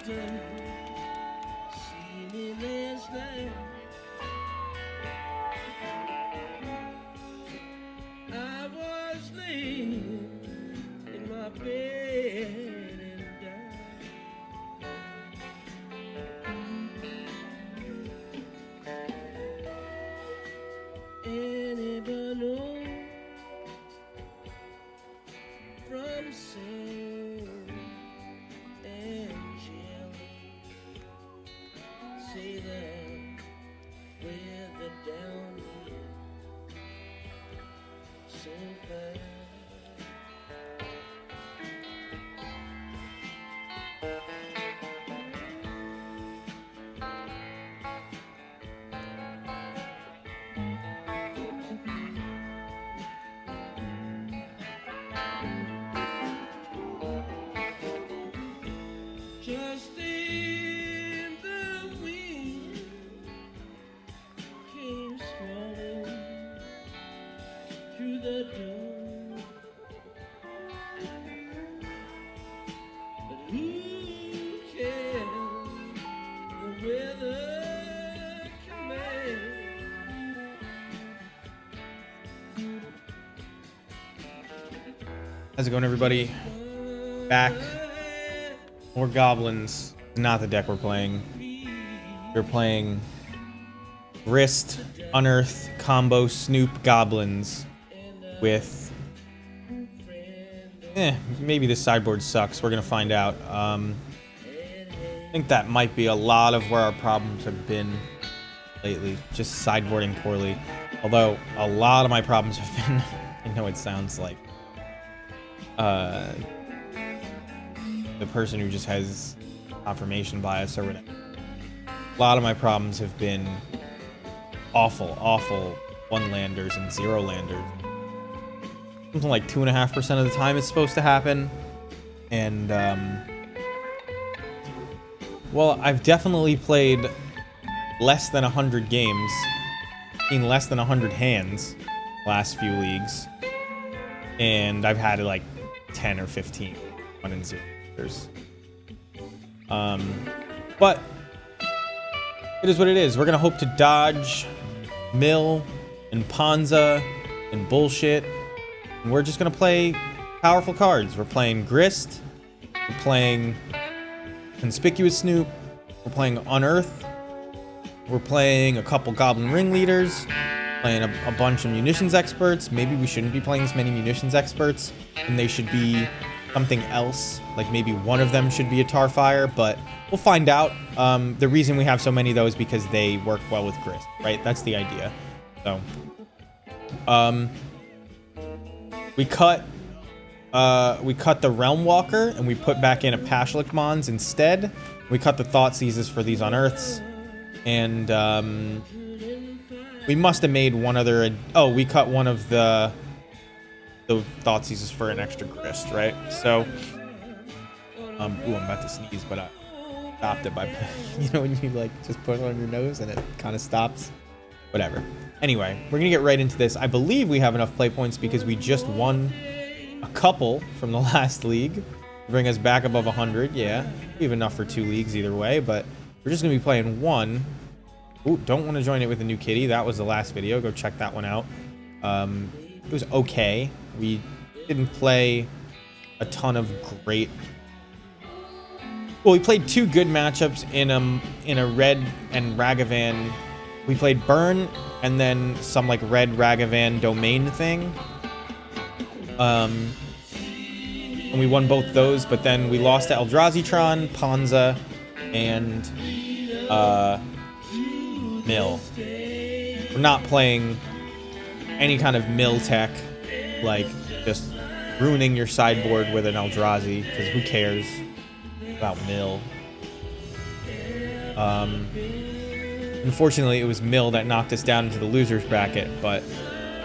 mountain, see me last night. I was laying in my bed and died. Anybody know from San Angelo? Say that with the down here so fast. Just in the wind came strolling through the door, but who can the weather command? How's it going, everybody? Back. More Goblins. Not the deck we're playing. We're playing Wrist, Unearthed, Combo, Snoop, Goblins with... maybe this sideboard sucks. We're gonna find out. I think that might be a lot of where our problems have been lately. Just sideboarding poorly. Although, a lot of my problems have been... I know it sounds like... the person who just has confirmation bias or whatever. A lot of my problems have been awful one-landers and zero-landers. Something like 2.5% of the time it's supposed to happen. And, well, I've definitely played less than 100 games, seen less than 100 hands last few leagues. And I've had like 10 or 15 1 and 0. But it is what it is. We're gonna hope to dodge mill and Panza and bullshit, and we're just gonna play powerful cards. We're playing Grist, we're playing Conspicuous Snoop, we're playing Unearthed, we're playing a couple Goblin Ringleaders, playing a bunch of Munitions Experts. Maybe we shouldn't be playing this many Munitions Experts, and they should be something else, like maybe one of them should be a Tarfire, but we'll find out. The reason we have so many though is because they work well with Grist, right? That's the idea. So, we cut the Realm Walker and we put back in a Pashlik Mons instead. We cut the Thoughtseizes for these Unearths, and we must have made one other. Oh, we cut one of the Thoughtseizes for an extra Grist, right? So, ooh, I'm about to sneeze, but I stopped it by, you know, when you like just put it on your nose and it kind of stops. Whatever. Anyway, we're gonna get right into this. I believe we have enough play points because we just won a couple from the last league, bring us back above 100. Yeah, we have enough for 2 leagues either way, but we're just gonna be playing one. Ooh, don't want to join it with a new kitty. That was the last video. Go check that one out. It was okay. We didn't play a ton of great. Well, we played 2 good matchups in a red and Ragavan. We played Burn and then some like red Ragavan domain thing. And we won both those, but then we lost to Eldrazi-tron, Panza, and Mill. We're not playing any kind of mill tech, like just ruining your sideboard with an Eldrazi, because who cares about mill? Unfortunately, it was mill that knocked us down into the losers bracket, but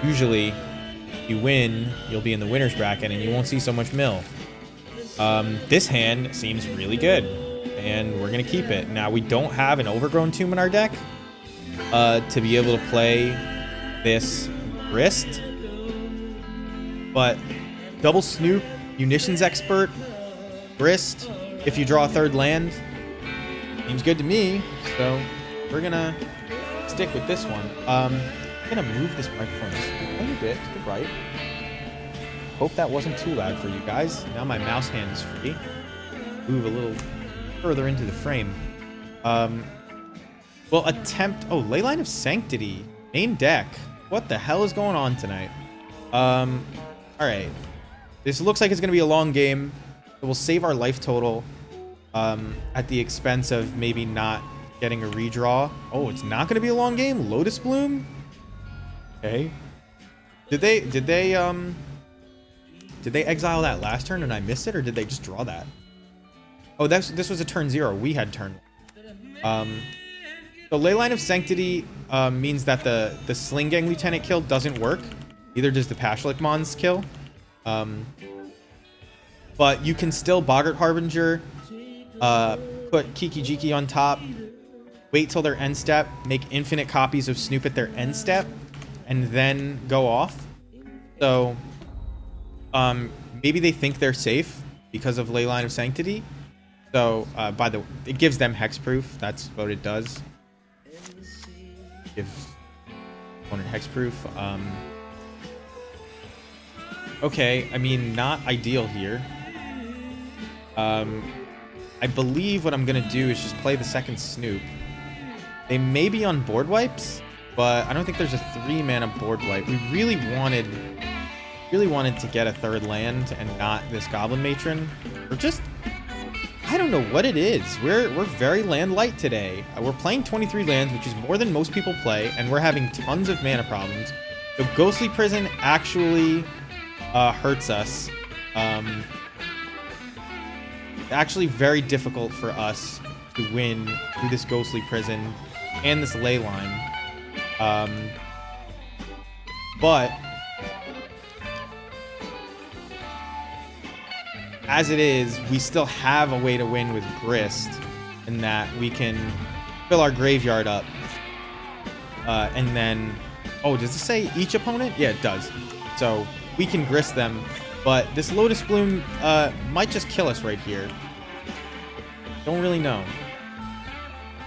usually if you win, you'll be in the winners bracket and you won't see so much mill. This hand seems really good, and we're gonna keep it. Now, we don't have an Overgrown Tomb in our deck to be able to play this Wrist, but double Snoop, Munitions Expert, Wrist, if you draw a 3rd land, Seems good to me. So we're gonna stick with this one. I'm gonna move this microphone just a little bit to the right. Hope that wasn't too loud for you guys. Now my mouse hand is free. Move a little further into the frame. We'll attempt... Oh, Leyline of Sanctity. Main deck. What the hell is going on tonight? Alright. This looks like it's going to be a long game. We'll save our life total at the expense of maybe not getting a redraw. Oh, it's not going to be a long game? Lotus Bloom? Okay. Did they exile that last turn and I missed it, or did they just draw that? Oh, this was a turn 0. We had turn 1. So Leyline of Sanctity means that the Sling Gang Lieutenant kill doesn't work. Neither does the Pashlik Mons kill. But you can still Boggart Harbinger, put Kiki Jiki on top, wait till their end step, make infinite copies of Snoop at their end step, and then go off. So maybe they think they're safe because of Leyline of Sanctity. So it gives them hexproof. That's what it does. Gives opponent hexproof. Okay, I mean, not ideal here. I believe what I'm gonna do is just play the second Snoop. They may be on board wipes, but I don't think there's a 3-mana board wipe. We really wanted to get a third land and not this Goblin Matron. Or just, I don't know what it is. We're very land light today. We're playing 23 lands, which is more than most people play, and we're having tons of mana problems. So Ghostly Prison actually hurts us. Actually very difficult for us to win through this Ghostly Prison and this ley line. But as it is, we still have a way to win with Grist, in that we can fill our graveyard up. And then, oh, does it say each opponent? Yeah, it does. So we can Grist them, but this Lotus Bloom might just kill us right here. Don't really know.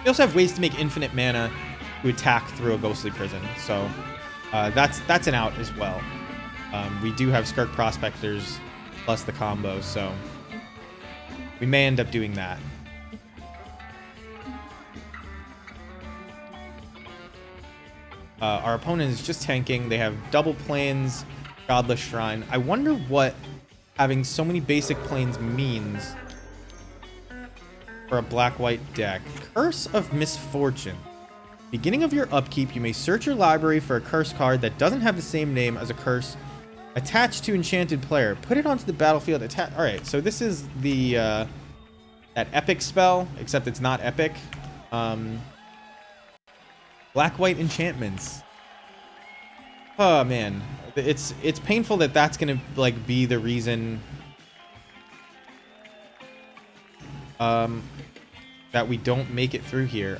We also have ways to make infinite mana to attack through a Ghostly Prison, so that's an out as well. We do have Skirk Prospectors plus the combo, so we may end up doing that. Our opponent is just tanking. They have double plains, Godless Shrine. I wonder what having so many basic plains means for a black-white deck. Curse of Misfortune. Beginning of your upkeep, you may search your library for a curse card that doesn't have the same name as a curse attached to enchanted player. Put it onto the battlefield. Alright, so this is the that epic spell, except it's not epic. Black-white enchantments. Oh man, it's painful that that's gonna like be the reason that we don't make it through here.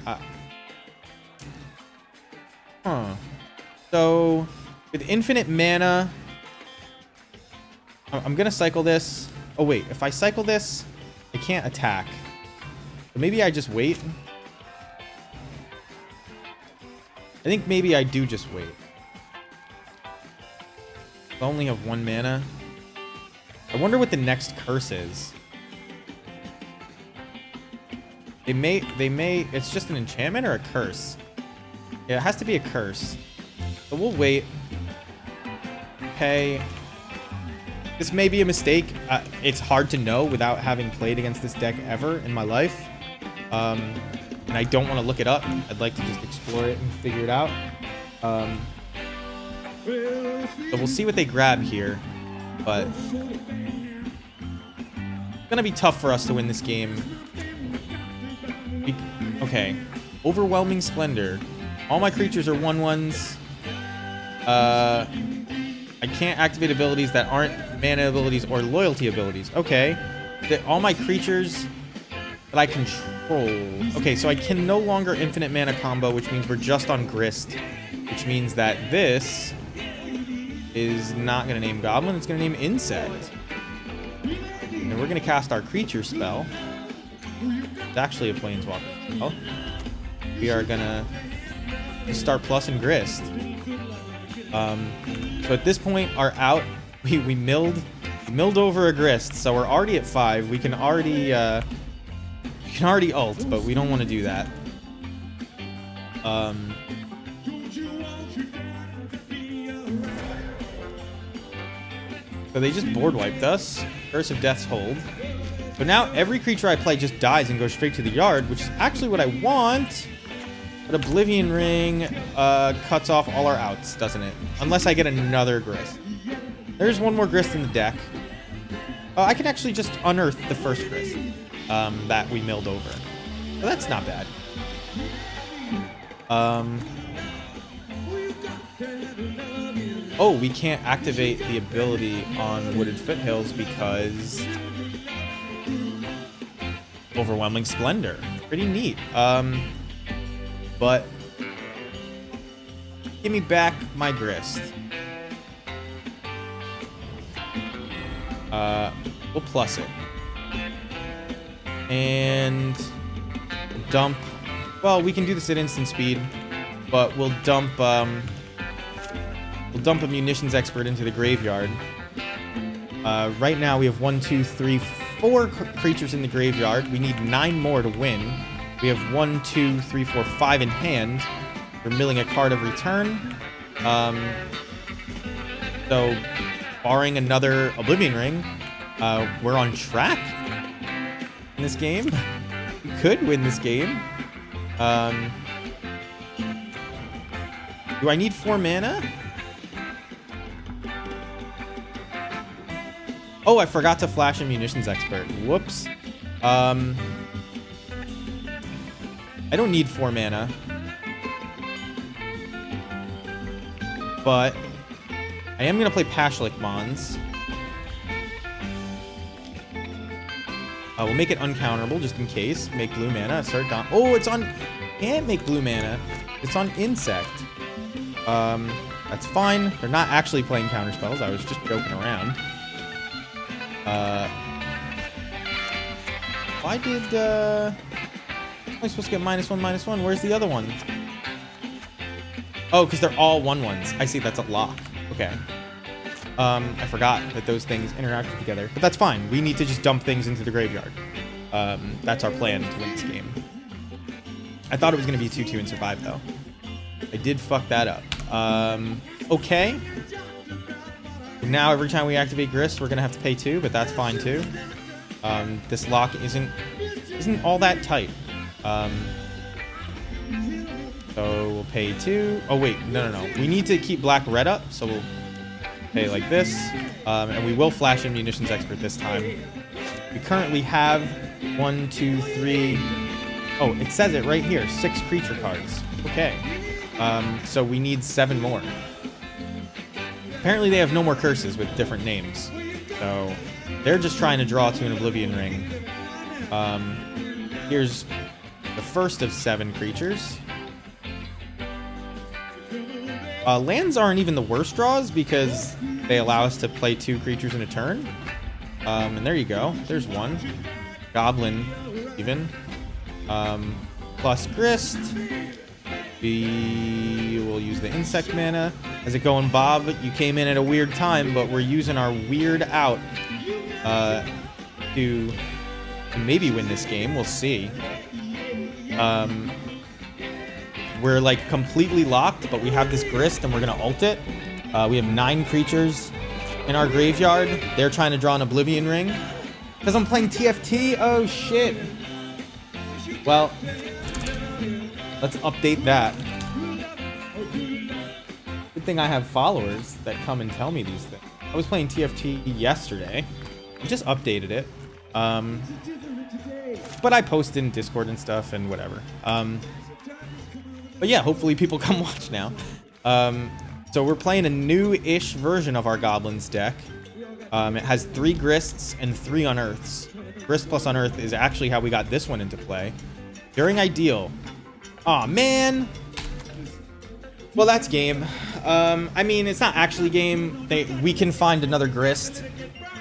So with infinite mana, I'm gonna cycle this. Oh wait, if I cycle this, I can't attack. So maybe I just wait. I think maybe I do just wait. I only have 1 mana. I wonder what the next curse is. They may, it's just an enchantment or a curse? Yeah, it has to be a curse. So we'll wait. Okay. This may be a mistake. It's hard to know without having played against this deck ever in my life. And I don't want to look it up. I'd like to just explore it and figure it out. So we'll see what they grab here. But it's gonna be tough for us to win this game. Okay. Overwhelming Splendor. All my creatures are 1/1s. I can't activate abilities that aren't mana abilities or loyalty abilities. Okay. All my creatures that I control. Okay, so I can no longer infinite mana combo, which means we're just on Grist. Which means that this is not going to name Goblin. It's going to name Insect. And we're going to cast our creature spell. It's actually a planeswalker. Well, we are gonna start plussing grist. So at this point, our out, we milled over a grist, so we're already at 5. We can already ult, but we don't want to do that. So they just board wiped us. Curse of Death's hold. So now every creature I play just dies and goes straight to the yard, which is actually what I want. But Oblivion Ring cuts off all our outs, doesn't it? Unless I get another grist. There's one more grist in the deck. I can actually just unearth the first grist that we milled over. So that's not bad. Oh, we can't activate the ability on Wooded Foothills because Overwhelming Splendor. Pretty neat. But give me back my grist. We'll plus it. And dump. Well, we can do this at instant speed, but we'll dump a munitions expert into the graveyard. Right now we have 1, 2, 3, 4 creatures in the graveyard. We need 9 more to win. We have 1, 2, 3, 4, 5 in hand. We're milling a card every turn. So, barring another Oblivion Ring, we're on track in this game. We could win this game. Do I need 4 mana? Oh, I forgot to flash a munitions expert. Whoops. I don't need 4 mana. But I am going to play Pashlik Mons. We'll make it uncounterable just in case. Make blue mana. Start down. Oh, it's on... Can't make blue mana. It's on Insect. That's fine. They're not actually playing counter spells. I was just joking around. Why did... am I supposed to get -1/-1? Where's the other one? Oh, because they're all 1/1s. I see, that's a lock. Okay. I forgot that those things interacted together. But that's fine. We need to just dump things into the graveyard. That's our plan to win this game. I thought it was going to be 2/2 and survive, though. I did fuck that up. Okay. Now, every time we activate Grist, we're going to have to pay 2, but that's fine, too. This lock isn't all that tight. So we'll pay 2. Oh, wait. No. We need to keep black-red up, so we'll pay like this. And we will flash in Munitions Expert this time. We currently have 1, 2, 3... Oh, it says it right here. 6 creature cards. Okay. So we need 7 more. Apparently they have no more curses with different names. So they're just trying to draw to an Oblivion Ring. Here's the first of 7 creatures. Lands aren't even the worst draws because they allow us to play 2 creatures in a turn. And there you go. There's one. Goblin, even. Plus Grist. We will use the insect mana. How's it going, Bob? You came in at a weird time, but we're using our weird out to maybe win this game. We'll see. We're like completely locked, but we have this Grist and we're gonna ult it. We have 9 creatures in our graveyard. They're trying to draw an Oblivion Ring. Because I'm playing TFT? Oh shit. Well, let's update that. Good thing I have followers that come and tell me these things. I was playing TFT yesterday. I just updated it. But I post in Discord and stuff and whatever. But yeah, hopefully people come watch now. So we're playing a new-ish version of our Goblins deck. It has 3 Grists and 3 Unearths. Grist plus Unearth is actually how we got this one into play. During Ideal. Aw, man! Well, that's game. I mean, it's not actually game. We can find another Grist.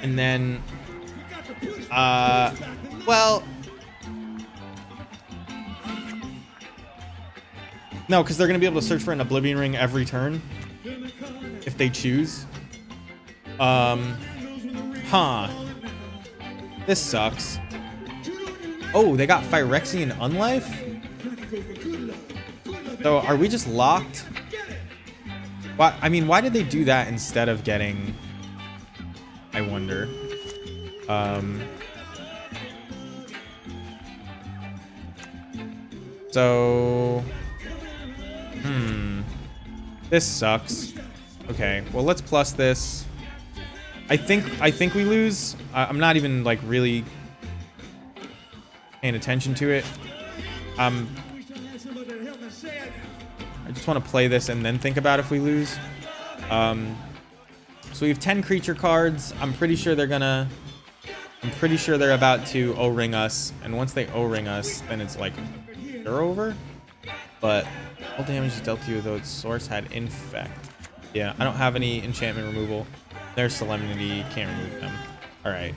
And then... well... No, because they're going to be able to search for an Oblivion Ring every turn. If they choose. This sucks. Oh, they got Phyrexian Unlife? So, are we just locked? Why, I mean, why did they do that instead of getting... I wonder. So... This sucks. Okay, well, let's plus this. I think we lose. I'm not even, like, really paying attention to it. I just want to play this and then think about if we lose. So we have 10 creature cards. I'm pretty sure they're about to O-ring us. And once they O-ring us, then it's like, they're over. But all damage is dealt to you, though its source had infect. Yeah, I don't have any enchantment removal. There's Solemnity, can't remove them. Alright.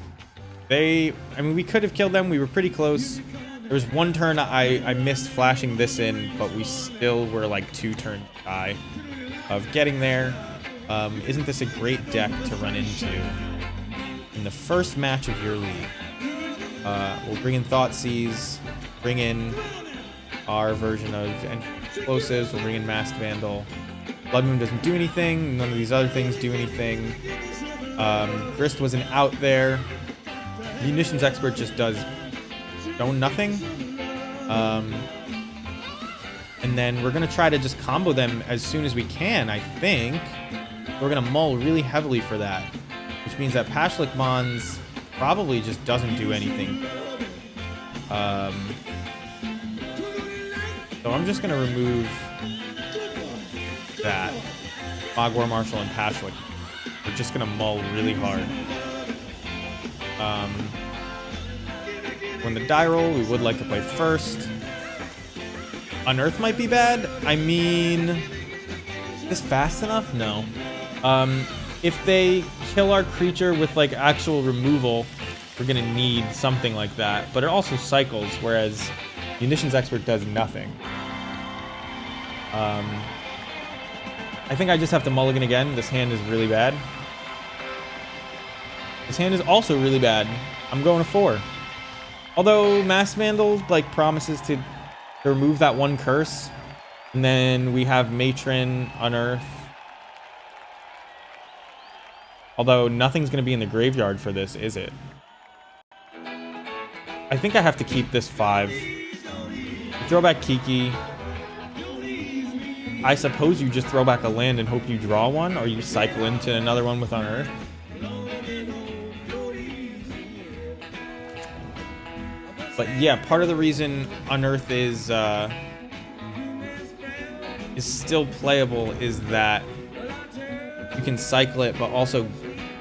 I mean, we could have killed them. We were pretty close. There was one turn I missed flashing this in, but we still were like 2 turns shy of getting there. Isn't this a great deck to run into in the first match of your league? We'll bring in Thoughtseize, bring in our version of explosives, we'll bring in Masked Vandal. Blood Moon doesn't do anything, none of these other things do anything. Grist wasn't out there. Munitions Expert just does nothing. And then we're gonna try to just combo them as soon as we can, I think. We're gonna mull really heavily for that, which means that Pashlik Mons probably just doesn't do anything. So I'm just gonna remove that. Mogwar Marshal and Pashlik. We're just gonna mull really hard. When the die roll, we would like to play first. Unearthed might be bad. I mean, is this fast enough? No. If they kill our creature with like actual removal, we're gonna need something like that. But it also cycles, whereas Munitions Expert does nothing. I think I just have to mulligan again. This hand is really bad. This hand is also really bad. I'm going to 4. Although Masked Vandal like promises to remove that one curse, and then we have Matron, Unearth. Although nothing's going to be in the graveyard for this, is it? I think I have to keep this 5. Throw back Kiki. I suppose you just throw back a land and hope you draw one, or you cycle into another one with Unearth. But yeah, part of the reason Unearth is still playable is that you can cycle it, but also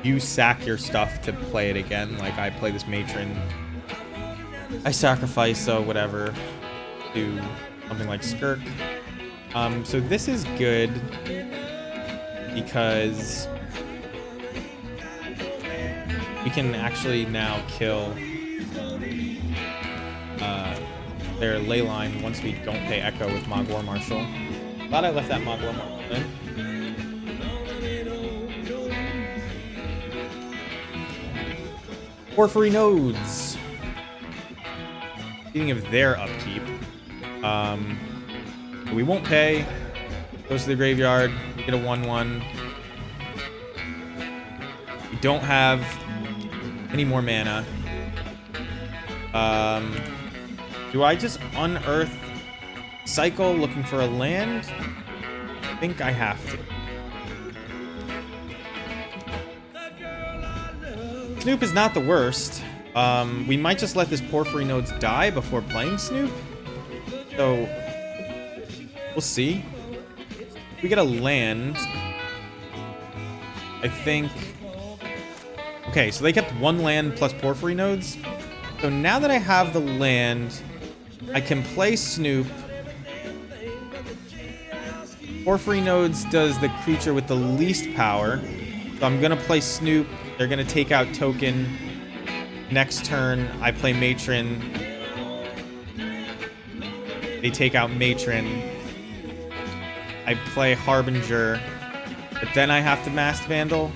you sack your stuff to play it again. Like I play this Matron, I sacrifice whatever, do something like Skirk. So this is good because we can actually now kill their ley line once we don't pay Echo with Mogwar Marshal. Glad I left that Mogwar Marshal in. Porphyry Nodes. Speaking of their upkeep, we won't pay. Goes to the graveyard. We get a 1/1. We don't have any more mana. Do I just unearth cycle looking for a land? I think I have to. Snoop is not the worst. We might just let this Porphyry Nodes die before playing Snoop. So we'll see. We get a land. I think. Okay, so they kept 1 land plus Porphyry Nodes. So now that I have the land, I can play Snoop. Porphyry Nodes does the creature with the least power. So I'm gonna play Snoop. They're gonna take out token. Next turn, I play Matron. They take out Matron. I play Harbinger, but then I have to Masked Vandal.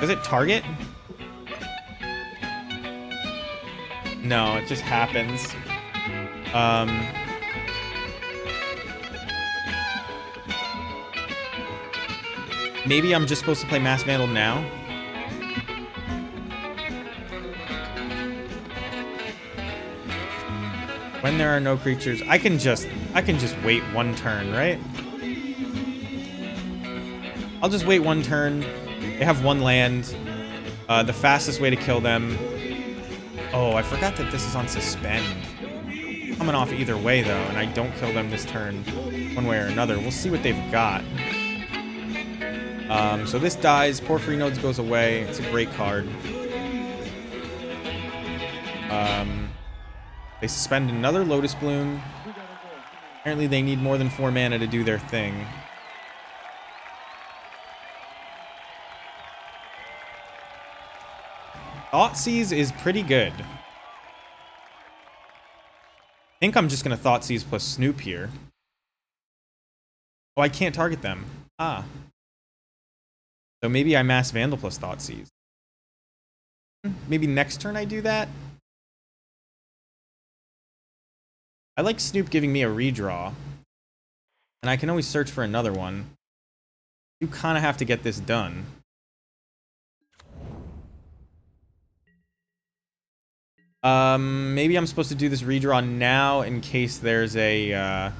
Does it target? No, it just happens. Maybe I'm just supposed to play Masked Vandal now. When there are no creatures, I can just wait one turn, right? I'll just wait one turn. They have one land. The fastest way to kill them. Oh, I forgot that this is on suspend. Coming off either way though, and I don't kill them this turn, one way or another. We'll see what they've got. So this dies. Porphyry Nodes goes away. It's a great card. They suspend another Lotus Bloom. Apparently they need more than 4 mana to do their thing. Thoughtseize is pretty good. I think I'm just going to Thoughtseize plus Snoop here. Oh, I can't target them. Ah. So maybe I Mass Vandal plus Thoughtseize. Maybe next turn I do that? I like Snoop giving me a redraw. And I can always search for another one. You kind of have to get this done. Maybe I'm supposed to do this redraw now in case there's a, in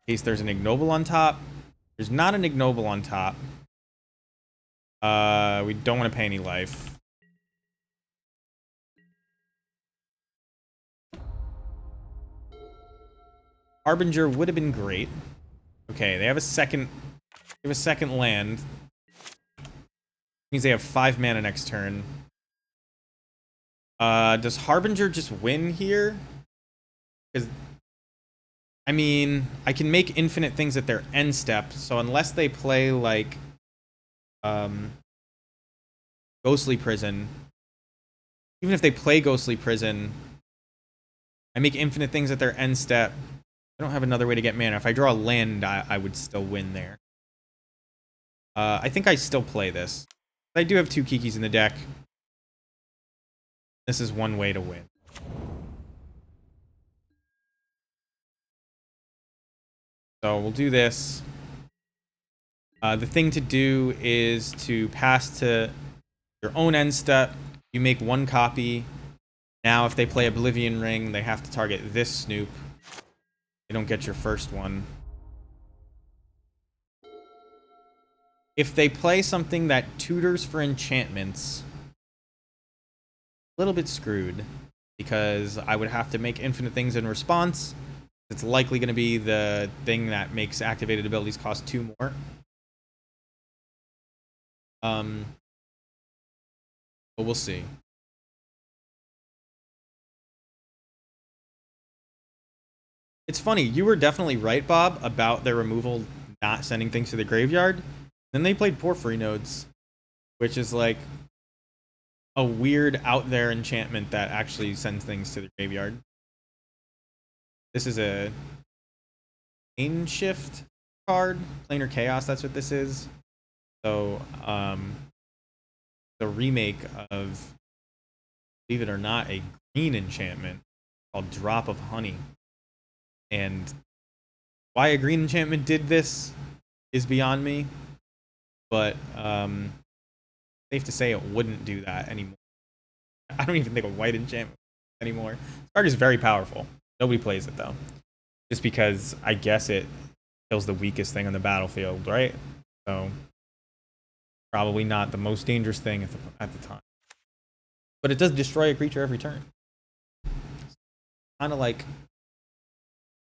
case there's an Ignoble on top. There's not an Ignoble on top. We don't want to pay any life. Harbinger would have been great. Okay, they have a second land. Means they have 5 mana next turn. Does Harbinger just win here? Because I mean, I can make infinite things at their end step, so unless they play like Ghostly Prison, even if they play Ghostly Prison, I make infinite things at their end step. I don't have another way to get mana. If I draw a land, I would still win there. I think I still play this. I do have 2 Kikis in the deck. This is one way to win. So we'll do this. The thing to do is to pass to your own end step. You make 1 copy. Now if they play Oblivion Ring, they have to target this Snoop. You don't get your first one. If they play something that tutors for enchantments, a little bit screwed, because I would have to make infinite things in response. It's likely going to be the thing that makes activated abilities cost 2 more. But we'll see. It's funny, you were definitely right, Bob, about their removal not sending things to the graveyard. Then they played Porphyry Nodes, which is like a weird out there enchantment that actually sends things to the graveyard. This is a Plane Shift card, Planar Chaos, that's what this is. So, the remake of, believe it or not, a green enchantment called Drop of Honey. And why a green enchantment did this is beyond me, but safe to say it wouldn't do that anymore. I don't even think a white enchantment anymore. This card is very powerful. Nobody plays it though, just because I guess it kills the weakest thing on the battlefield, right? So probably not the most dangerous thing at the time, but it does destroy a creature every turn. Kind of like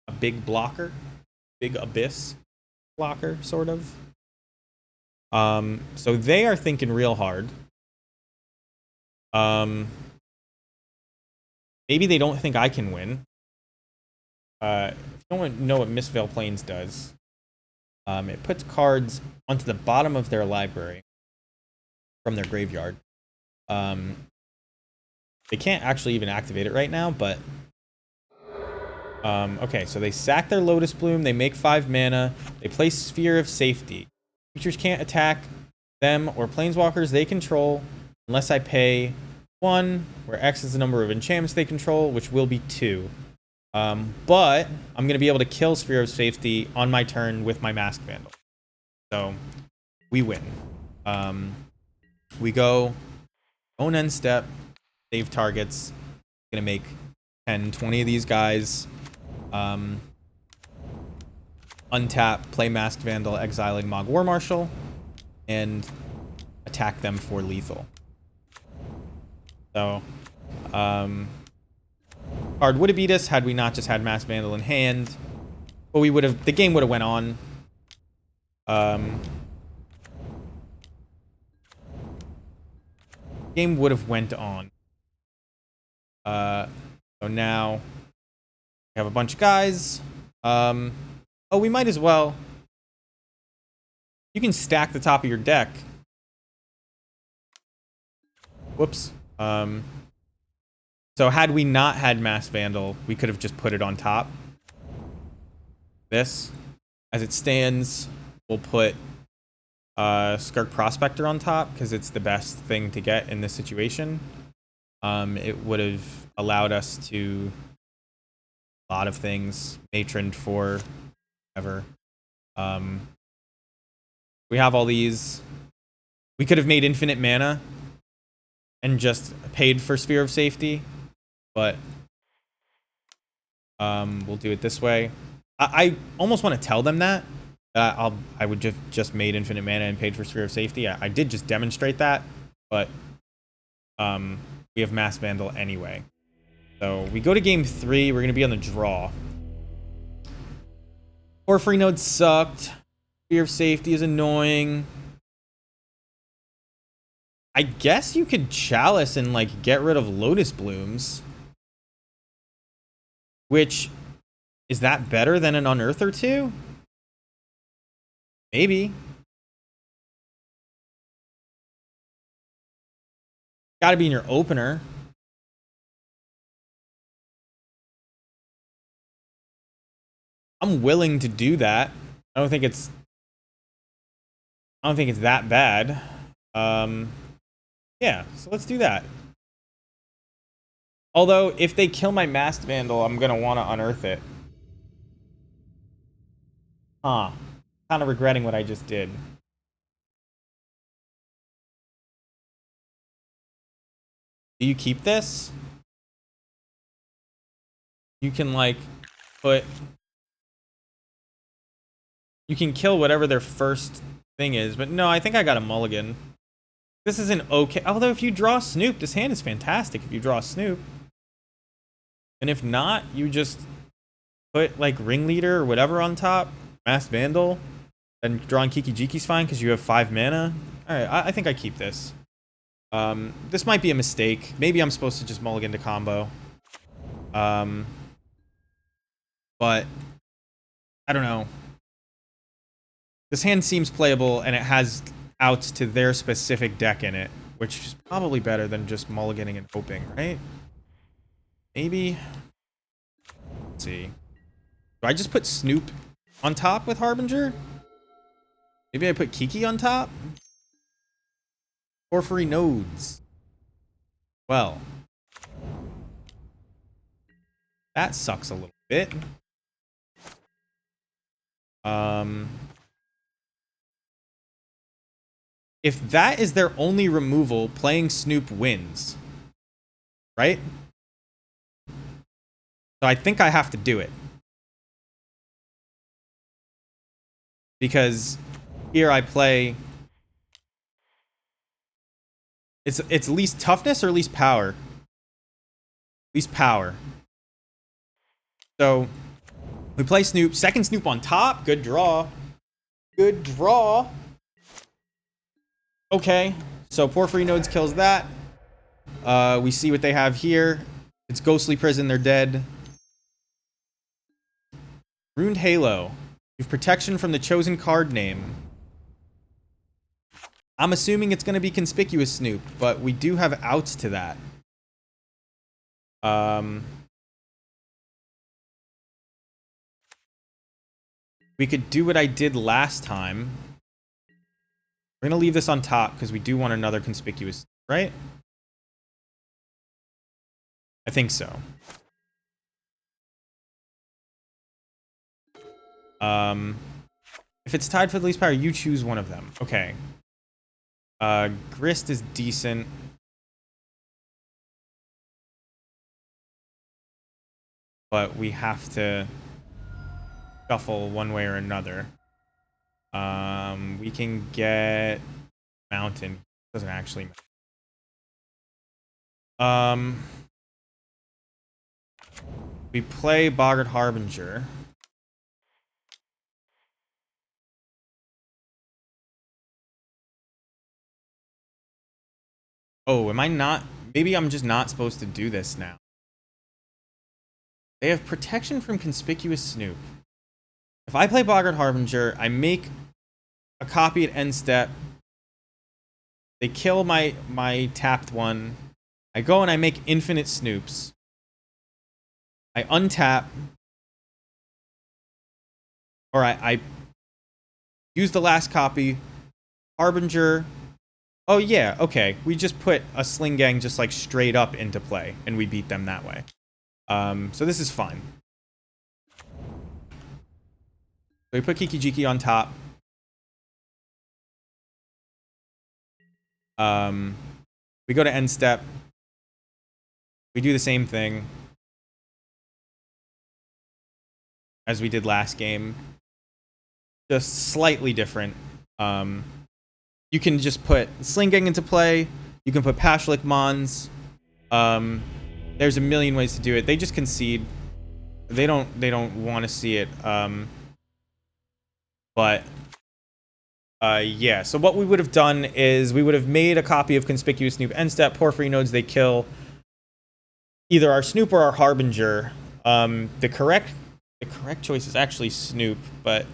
a big blocker, big abyss blocker, sort of. So they are thinking real hard. Maybe they don't think I can win. If you don't know what Mistveil Plains does, it puts cards onto the bottom of their library from their graveyard. They can't actually even activate it right now, but Okay, so they sack their Lotus Bloom. They make 5 mana. They play Sphere of Safety. Creatures can't attack them or planeswalkers they control unless I pay 1, where X is the number of enchantments they control, which will be 2. But I'm going to be able to kill Sphere of Safety on my turn with my Masked Vandal. So we win. We go own end step, save targets. Going to make 10, 20 of these guys. Untap, play Masked Vandal, exiling Mog War Marshal, and attack them for lethal. So, hard would have beat us had we not just had Masked Vandal in hand. But we would have, the game would have went on. Game would have went on. So now we have a bunch of guys. Oh, we might as well. You can stack the top of your deck. Whoops. So had we not had Masked Vandal, we could have just put it on top. This, as it stands, we'll put Skirk Prospector on top because it's the best thing to get in this situation. It would have allowed us to a lot of things. Matroned for ever. We have all these. We could have made infinite mana and just paid for Sphere of Safety, but we'll do it this way. I almost want to tell them that I would just made infinite mana and paid for Sphere of Safety. I did just demonstrate that, but we have Masked Vandal anyway. So we go to game 3. We're going to be on the draw. Porphyry Node sucked. Sphere of Safety is annoying. I guess you could Chalice and like get rid of Lotus Blooms. Which, is that better than an Unearthed or 2? Maybe. Gotta be in your opener. I'm willing to do that. I don't think it's that bad. Yeah, so let's do that. Although, if they kill my Masked Vandal, I'm gonna want to unearth it. Huh. Kind of regretting what I just did. Do you keep this? You can, like, put... You can kill whatever their first thing is, but no, I think I got a mulligan. This is an okay... Although, if you draw Snoop, this hand is fantastic if you draw Snoop. And if not, you just put, like, Ringleader or whatever on top. Masked Vandal. And drawing Kiki Jiki's fine because you have 5 mana. Alright, I think I keep this. This might be a mistake. Maybe I'm supposed to just mulligan to combo. But I don't know. This hand seems playable, and it has outs to their specific deck in it, which is probably better than just mulliganing and hoping, right? Maybe. Let's see. Do I just put Snoop on top with Harbinger? Maybe I put Kiki on top? Porphyry Nodes. Well. That sucks a little bit. If that is their only removal, playing Snoop wins. Right? So I think I have to do it. Because here I play... It's least toughness or least power? Least power. So we play Snoop. Second Snoop on top. Good draw. Good draw. Okay. So Porphyry Nodes kills that. We see what they have here. It's Ghostly Prison. They're dead. Ruined Halo. You have protection from the chosen card name. I'm assuming it's going to be Conspicuous Snoop, but we do have outs to that. we could do what I did last time. We're going to leave this on top because we do want another conspicuous, right? I think so. If it's tied for the least power, you choose one of them. Okay. Grist is decent. But we have to shuffle one way or another. We can get Mountain. Doesn't actually matter. We play Boggart Harbinger. Oh, am I not? Maybe I'm just not supposed to do this now. They have protection from Conspicuous Snoop. If I play Boggart Harbinger, I make a copy at end step. They kill my tapped one. I go and I make infinite Snoops. I untap. Or I use the last copy. Harbinger. Oh yeah, okay. We just put a Sling Gang just like straight up into play, and we beat them that way. So this is fine. So we put Kiki Jiki on top. We go to end step. We do the same thing as we did last game. Just slightly different. You can just put Sling Gang into play. You can put Pashlik Mons. There's a million ways to do it. They just concede. They don't want to see it. Yeah. So what we would have done is we would have made a copy of Conspicuous Snoop end step. Porphyry nodes, they kill either our Snoop or our Harbinger. The correct choice is actually Snoop, but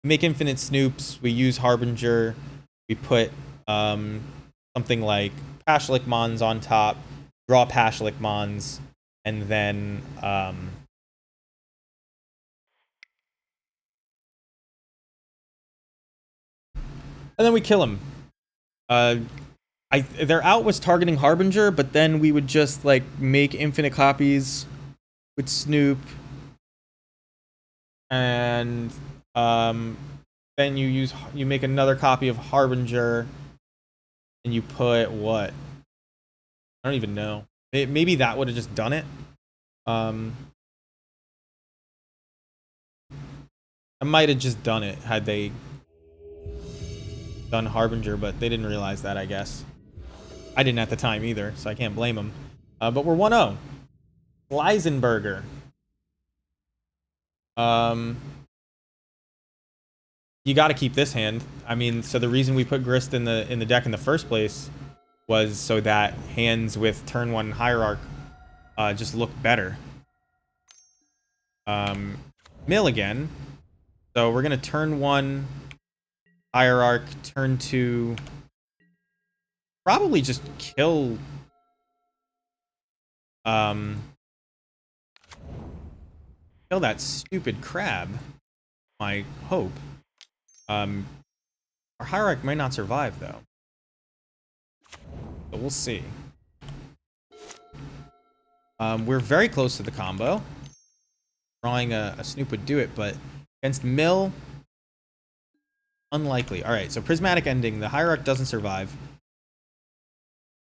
make infinite Snoops. We use Harbinger. We put something like Pashlik Mons on top, draw Pashlik Mons, and then we kill him. Their out was targeting Harbinger, but then we would just like make infinite copies with Snoop, and then you make another copy of Harbinger, and you put what? I don't even know. Maybe that would have just done it. I might have just done it had they done Harbinger, but they didn't realize that, I guess. I didn't at the time either, so I can't blame them. But we're 1-0. Leisenberger. You got to keep this hand. I mean, so the reason we put Grist in the deck in the first place was so that hands with turn 1 Hierarch just look better. Mill again. So we're gonna turn 1 Hierarch, turn 2. Probably just kill. Kill that stupid crab. I hope. Our Hierarch might not survive though. But we'll see. We're very close to the combo. Drawing a Snoop would do it, but against Mill, unlikely. Alright, so Prismatic Ending. The Hierarch doesn't survive.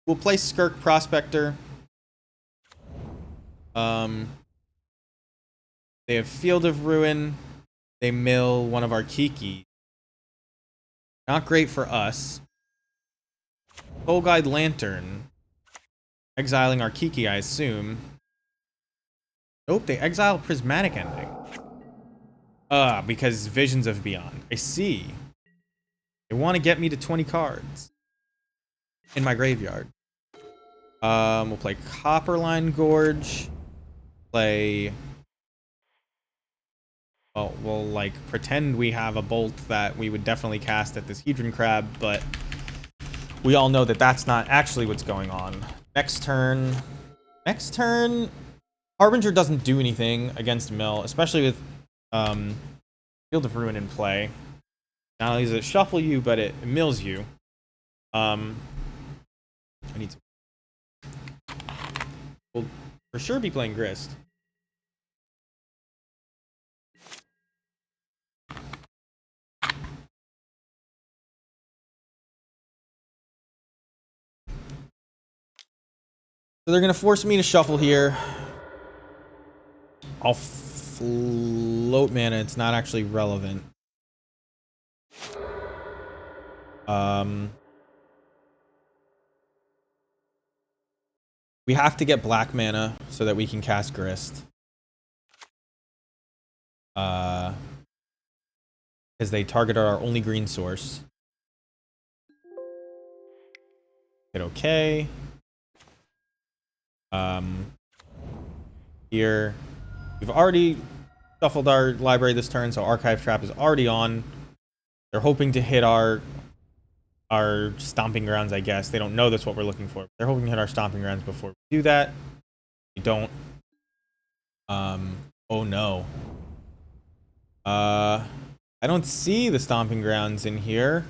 We'll play Skirk Prospector. They have Field of Ruin. They mill one of our Kiki. Not great for us. Soul Guide Lantern. Exiling our Kiki, I assume. Nope, they exile Prismatic Ending. Because Visions of Beyond. I see. They want to get me to 20 cards in my graveyard. We'll play Copperline Gorge. Play... Well, we'll, like, pretend we have a bolt that we would definitely cast at this Hedron Crab, but we all know that that's not actually what's going on. Next turn... Harbinger doesn't do anything against Mill, especially with Field of Ruin in play. Not only does it shuffle you, but it mills you. I need to. We'll for sure be playing Grist. So they're gonna force me to shuffle here. I'll float mana. It's not actually relevant. We have to get black mana so that we can cast Grist. Because they targeted our only green source. Hit okay. Here. We've already shuffled our library this turn, so Archive Trap is already on. They're hoping to hit our Stomping Grounds, I guess. They don't know that's what we're looking for. They're hoping to hit our Stomping Grounds before we do that. We don't. Oh no. I don't see the Stomping Grounds in here.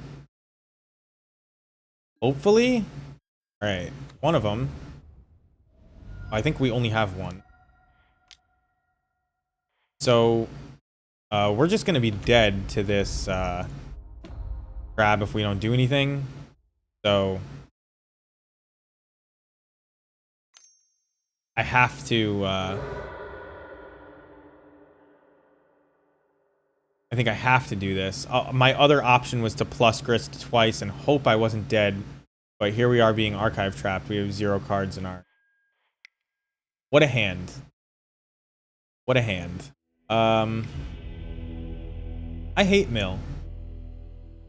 Hopefully. Alright, one of them. I think we only have one. So, we're just gonna be dead to this, crab if we don't do anything. So, I have to, I think I have to do this. My other option was to plus Grist twice and hope I wasn't dead. But here we are being Archive Trapped. We have 0 cards in our... What a hand. What a hand. I hate Mill.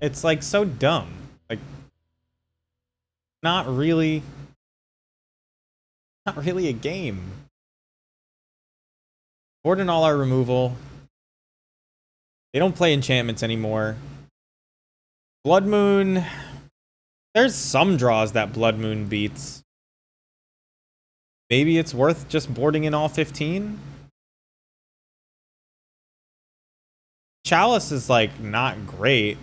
It's like so dumb. Like, not really a game. Board in all our removal. They don't play enchantments anymore. Blood Moon. There's some draws that Blood Moon beats. Maybe it's worth just boarding in all 15. Chalice is like not great.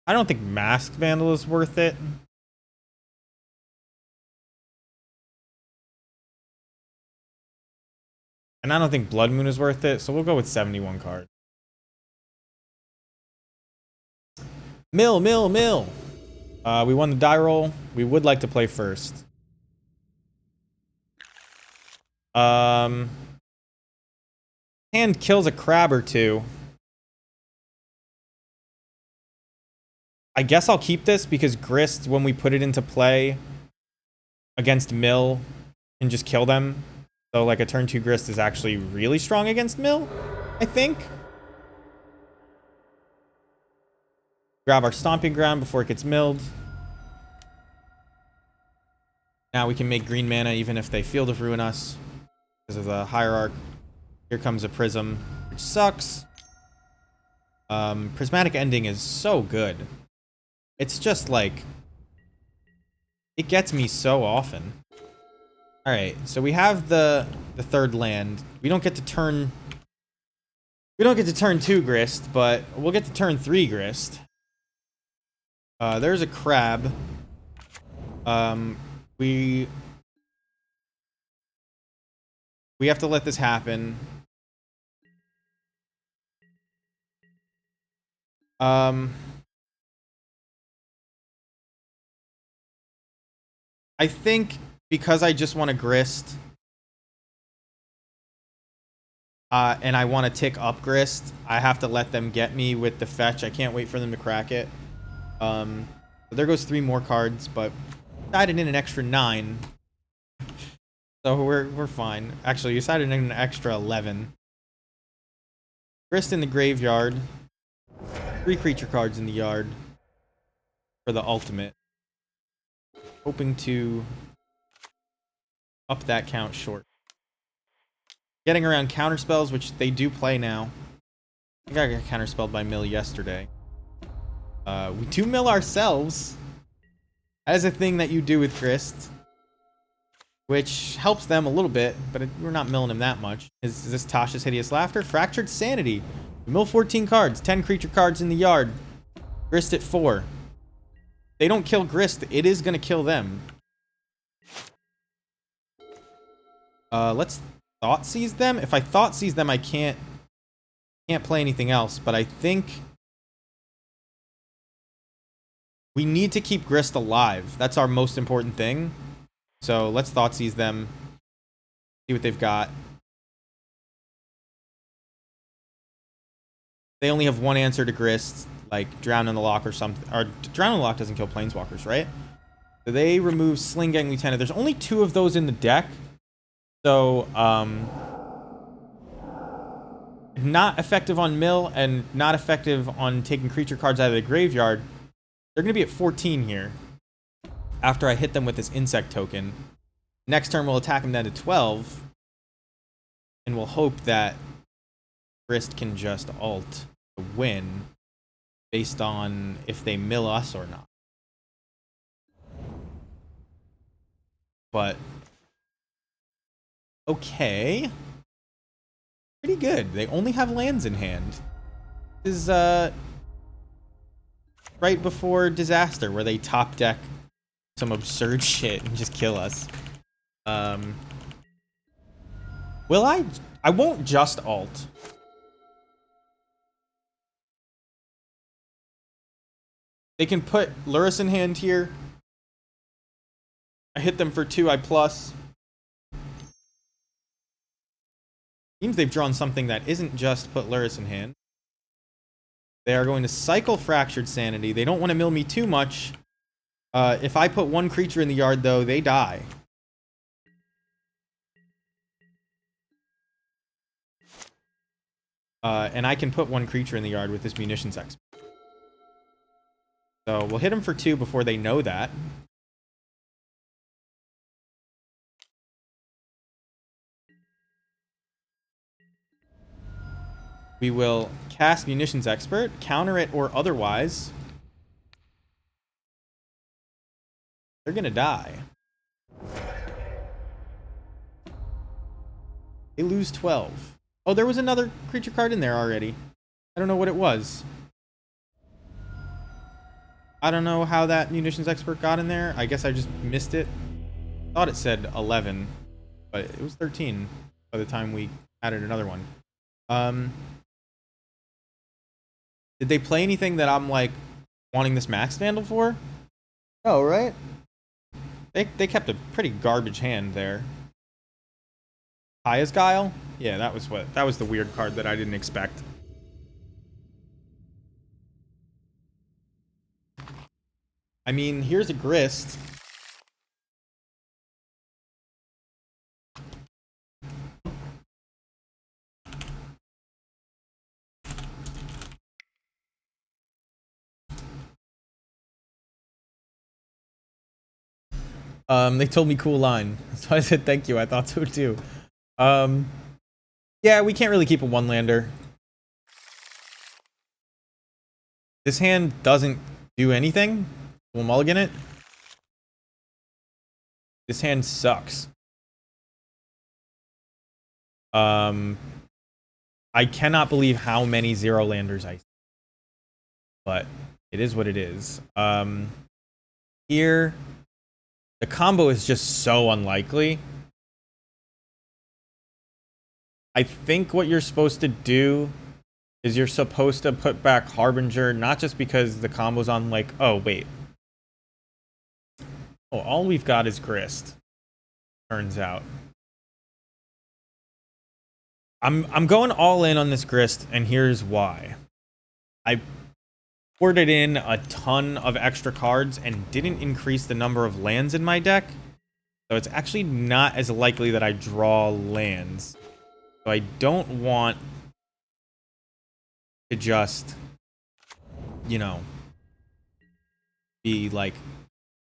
I don't think Masked Vandal is worth it. And I don't think Blood Moon is worth it, so we'll go with 71 cards. Mill. We won the die roll. We would like to play first. Hand kills a crab or two. I guess I'll keep this because Grist, when we put it into play against Mill, can just kill them. So like a turn 2 Grist is actually really strong against Mill, I think. Grab our Stomping Ground before it gets milled. Now we can make green mana even if they Field of Ruin us because of the Hierarch. Here comes a Prism, which sucks. Prismatic Ending is so good. It's just like... It gets me so often. Alright, so we have the third land. We don't get to turn... We don't get to turn 2 Grist, but we'll get to turn 3 Grist. There's a crab. We have to let this happen. I think because I just want to Grist, and I want to tick up Grist, I have to let them get me with the fetch. I can't wait for them to crack it. So there goes 3 more cards, but added in an extra 9. So we're fine. Actually, you decided in an extra 11. Grist in the graveyard. 3 creature cards in the yard for the ultimate. Hoping to up that count short. Getting around counterspells, which they do play now. I think I got counterspelled by Mill yesterday. We do mill ourselves. That is a thing that you do with Grist. which helps them a little bit, but we're not milling him that much. Is this Tasha's Hideous Laughter? Fractured Sanity. We mill 14 cards, 10 creature cards in the yard. Grist at 4. They don't kill Grist, it is going to kill them. Let's Thought Seize them. If I Thought Seize them, I can't play anything else, but I think we need to keep Grist alive. That's our most important thing. So let's Thought Seize them. See what they've got. They only have one answer to Grist, like Drown in the Lock or something. Or Drown in the Lock doesn't kill Planeswalkers, right? So they remove Sling Gang Lieutenant. There's only 2 of those in the deck. So, not effective on mill and not effective on taking creature cards out of the graveyard. They're going to be at 14 here after I hit them with this insect token. Next turn, we'll attack them down to 12. And we'll hope that Grist can just ult to win based on if they mill us or not. But okay. Pretty good. They only have lands in hand. This is right before Disaster, where they top deck some absurd shit and just kill us. Will I? I won't just ult. They can put Lurrus in hand here. I hit them for 2, I plus. Seems they've drawn something that isn't just put Lurrus in hand. They are going to cycle Fractured Sanity. They don't want to mill me too much. If I put 1 creature in the yard, though, they die. And I can put 1 creature in the yard with this Munitions Expert. So we'll hit them for 2 before they know that. We will cast Munitions Expert, counter it or otherwise. They're gonna die. They lose 12. Oh, there was another creature card in there already. I don't know what it was. I don't know how that Munitions Expert got in there. I guess I just missed it. Thought it said 11, but it was 13 by the time we added another one. Did they play anything that I'm, like, wanting this Max Vandal for? Oh, right? They kept a pretty garbage hand there. Kaya's Guile? Yeah, that was the weird card that I didn't expect. I mean, here's a Grist. They told me cool line. So I said thank you. I thought so too. Yeah, we can't really keep a 1-lander. This hand doesn't do anything. We'll mulligan it. This hand sucks. I cannot believe how many 0-landers I see. But it is what it is. Here, the combo is just so unlikely. I think what you're supposed to do is you're supposed to put back Harbinger, not just because the combo's on, like, oh, wait. Oh, all we've got is Grist, turns out. I'm going all in on this Grist, and here's why. I ported in a ton of extra cards and didn't increase the number of lands in my deck. So it's actually not as likely that I draw lands. So I don't want to just, you know, be like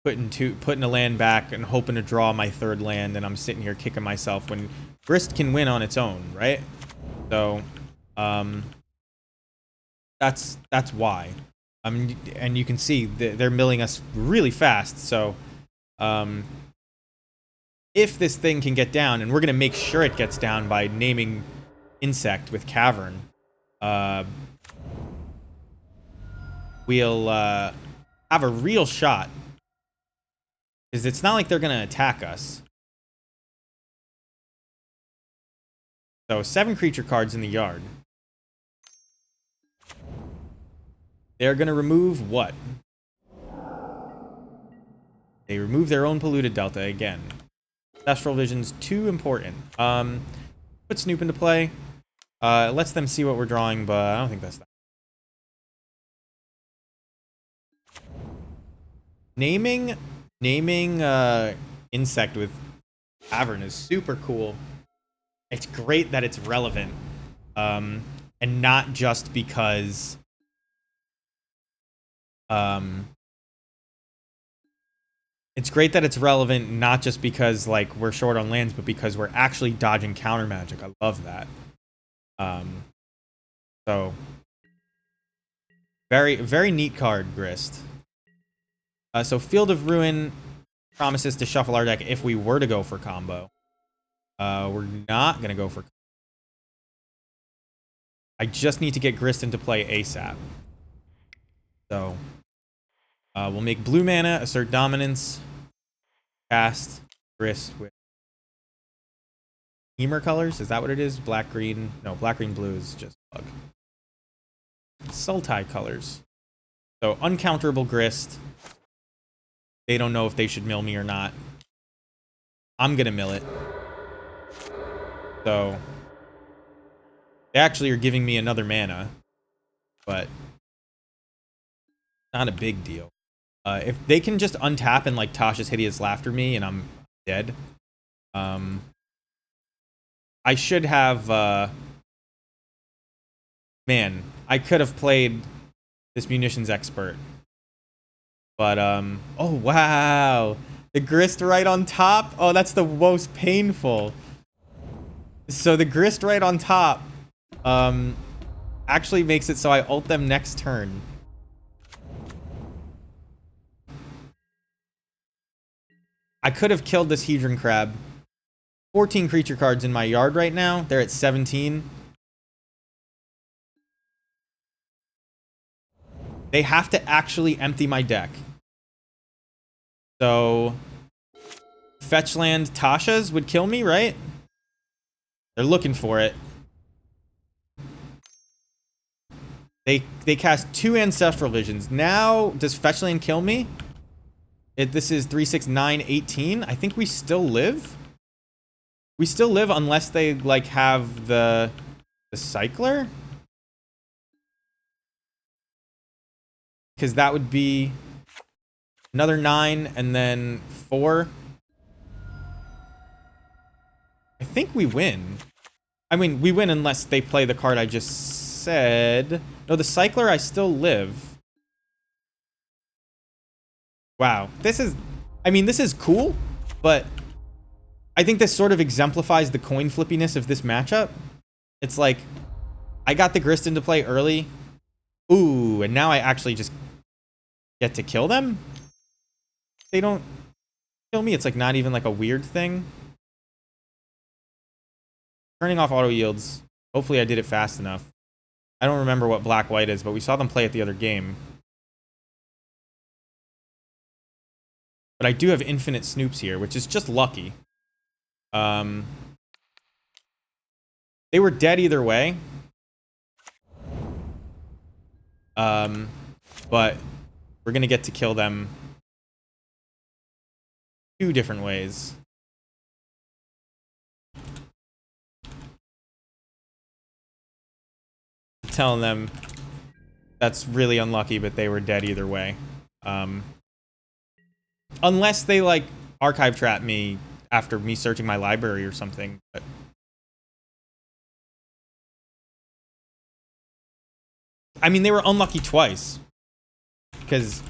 putting a land back and hoping to draw my 3rd land, and I'm sitting here kicking myself when Grist can win on its own, right? So that's why. And you can see they're milling us really fast. So if this thing can get down, and we're going to make sure it gets down by naming insect with cavern, we'll have a real shot. Because it's not like they're going to attack us. So 7 creature cards in the yard. They're going to remove what? They remove their own polluted delta again. Ancestral Vision's too important. Put Snoop into play. Lets them see what we're drawing, but I don't think that's that. Naming insect with cavern is super cool. It's great that it's relevant. And not just because it's great that it's relevant, not just because like we're short on lands, but because we're actually dodging counter magic. I love that. So very, very neat card, Grist. So Field of Ruin promises to shuffle our deck if we were to go for combo. We're not gonna go for. I just need to get Grist into play ASAP. So we'll make blue mana, assert dominance, cast Grist with Emer colors. Is that what it is? Black, green. No, black, green, blue is just bug. Sultai colors. So uncounterable Grist. They don't know if they should mill me or not. I'm gonna mill it. So they actually are giving me another mana, but not a big deal. If they can just untap and like Tasha's Hideous Laughter me and I'm dead, I should have. Man, I could have played this Munitions Expert, but oh wow, the Grist right on top. Oh, that's the most painful. So the Grist right on top, actually makes it so I ult them next turn. I could have killed this Hedron Crab. 14 creature cards in my yard right now. They're at 17. They have to actually empty my deck. So Fetchland Tasha's would kill me, right? They're looking for it. They cast 2 Ancestral Visions. Now, does Fetchland kill me? This is 3, 6, 9, 18. I think we still live. We still live unless they like have the Cycler. Because that would be another 9 and then 4. I think we win. I mean, we win unless they play the card I just said. No, the Cycler, I still live. Wow. This is... I mean, this is cool, but I think this sort of exemplifies the coin flippiness of this matchup. It's like, I got the Grist into play early. Ooh, and now I actually just get to kill them? They don't kill me. It's like not even like a weird thing. Turning off auto yields. Hopefully I did it fast enough. I don't remember what black-white is, but we saw them play at the other game. But I do have infinite Snoops here, which is just lucky. They were dead either way. But we're gonna get to kill them 2 different ways. Telling them that's really unlucky, but they were dead either way. Unless they like archive trap me after me searching my library or something. But I mean, they were unlucky twice. Because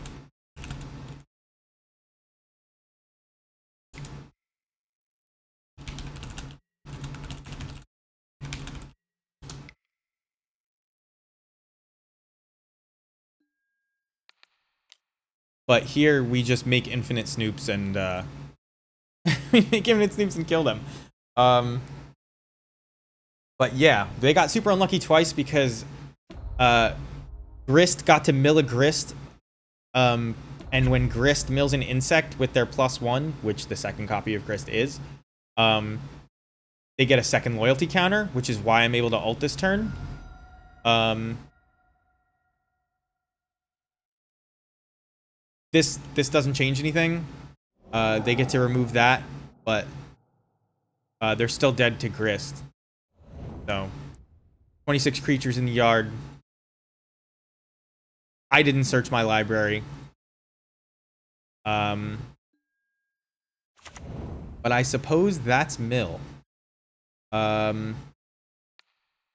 but here we just make infinite Snoops and Make infinite snoops and kill them. But yeah, they got super unlucky twice because Grist got to mill a Grist. And when Grist mills an insect with their +1, which the second copy of Grist is, they get a second loyalty counter, which is why I'm able to ult this turn. This doesn't change anything. They get to remove that, but they're still dead to Grist. So, 26 creatures in the yard. I didn't search my library. But I suppose that's mill. I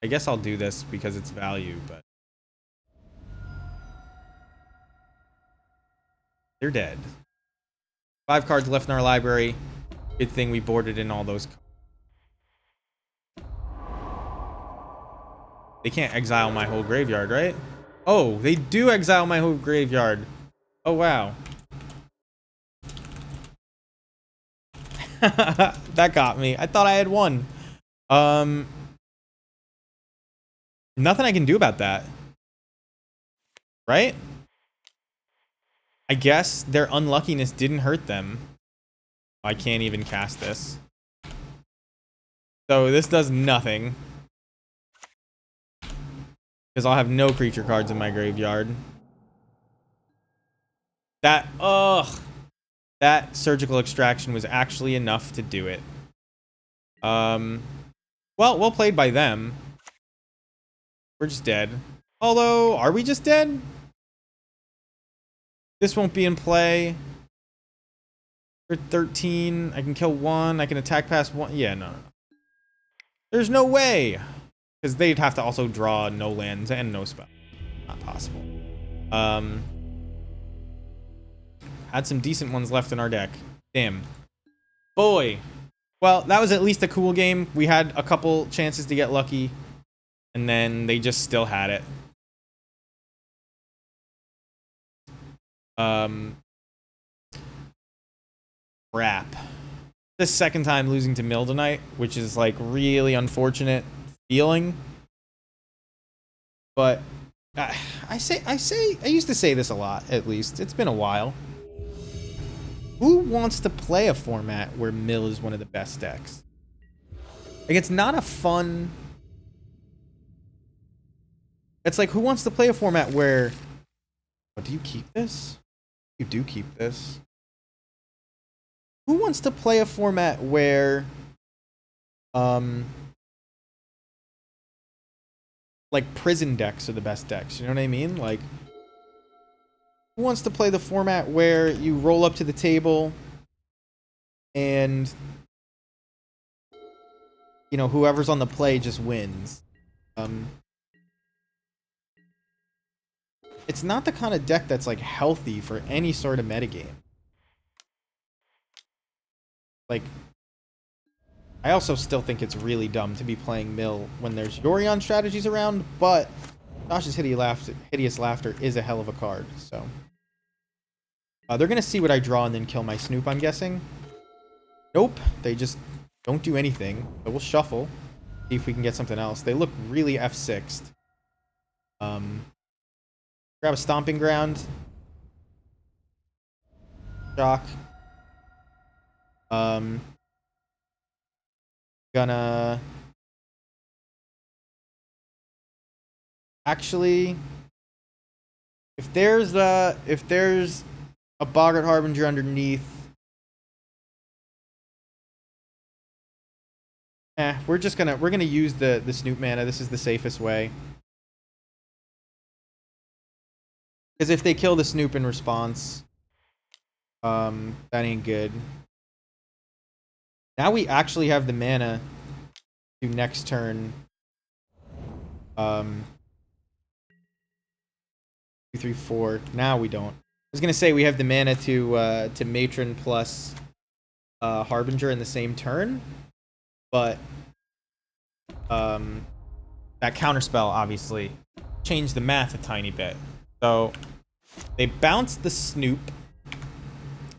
guess I'll do this because it's value, but they're dead. 5 cards left in our library. Good thing we boarded in all those cards. They can't exile my whole graveyard, right? Oh, they do exile my whole graveyard. Oh, wow. That got me. I thought I had one. Nothing I can do about that. Right? I guess their unluckiness didn't hurt them. I can't even cast this. So this does nothing. Because I'll have no creature cards in my graveyard. That surgical extraction was actually enough to do it. Well played by them. We're just dead. Although, are we just dead? This won't be in play. For 13, I can kill 1. I can attack past 1. Yeah, no. There's no way. Because they'd have to also draw no lands and no spell. Not possible. Had some decent ones left in our deck. Damn. Boy. Well, that was at least a cool game. We had a couple chances to get lucky. And then they just still had it. Crap. The second time losing to Mill tonight, which is like really unfortunate feeling. But I used to say this a lot, at least. It's been a while. Who wants to play a format where Mill is one of the best decks? Like, it's not a fun... It's like, who wants to play a format where... Oh, do you keep this? You do keep this. Who wants to play a format where... like, prison decks are the best decks, you know what I mean? Like... Who wants to play the format where you roll up to the table and, you know, whoever's on the play just wins? It's not the kind of deck that's, like, healthy for any sort of metagame. Like, I also still think it's really dumb to be playing Mill when there's Yorion strategies around, but Josh's Hideous Laughter is a hell of a card, so... they're going to see what I draw and then kill my Snoop, I'm guessing. Nope, they just don't do anything. So we'll shuffle, see if we can get something else. They look really F6'd. Grab a Stomping Ground. Shock. Gonna... Actually... If there's a Boggart Harbinger underneath... we're gonna use the Snoop mana. This is the safest way. Because if they kill the Snoop in response, that ain't good. Now we actually have the mana to next turn. 2, 3, 4. Now we don't. I was gonna say we have the mana to Matron plus Harbinger in the same turn, but that counterspell obviously changed the math a tiny bit. So they bounced the Snoop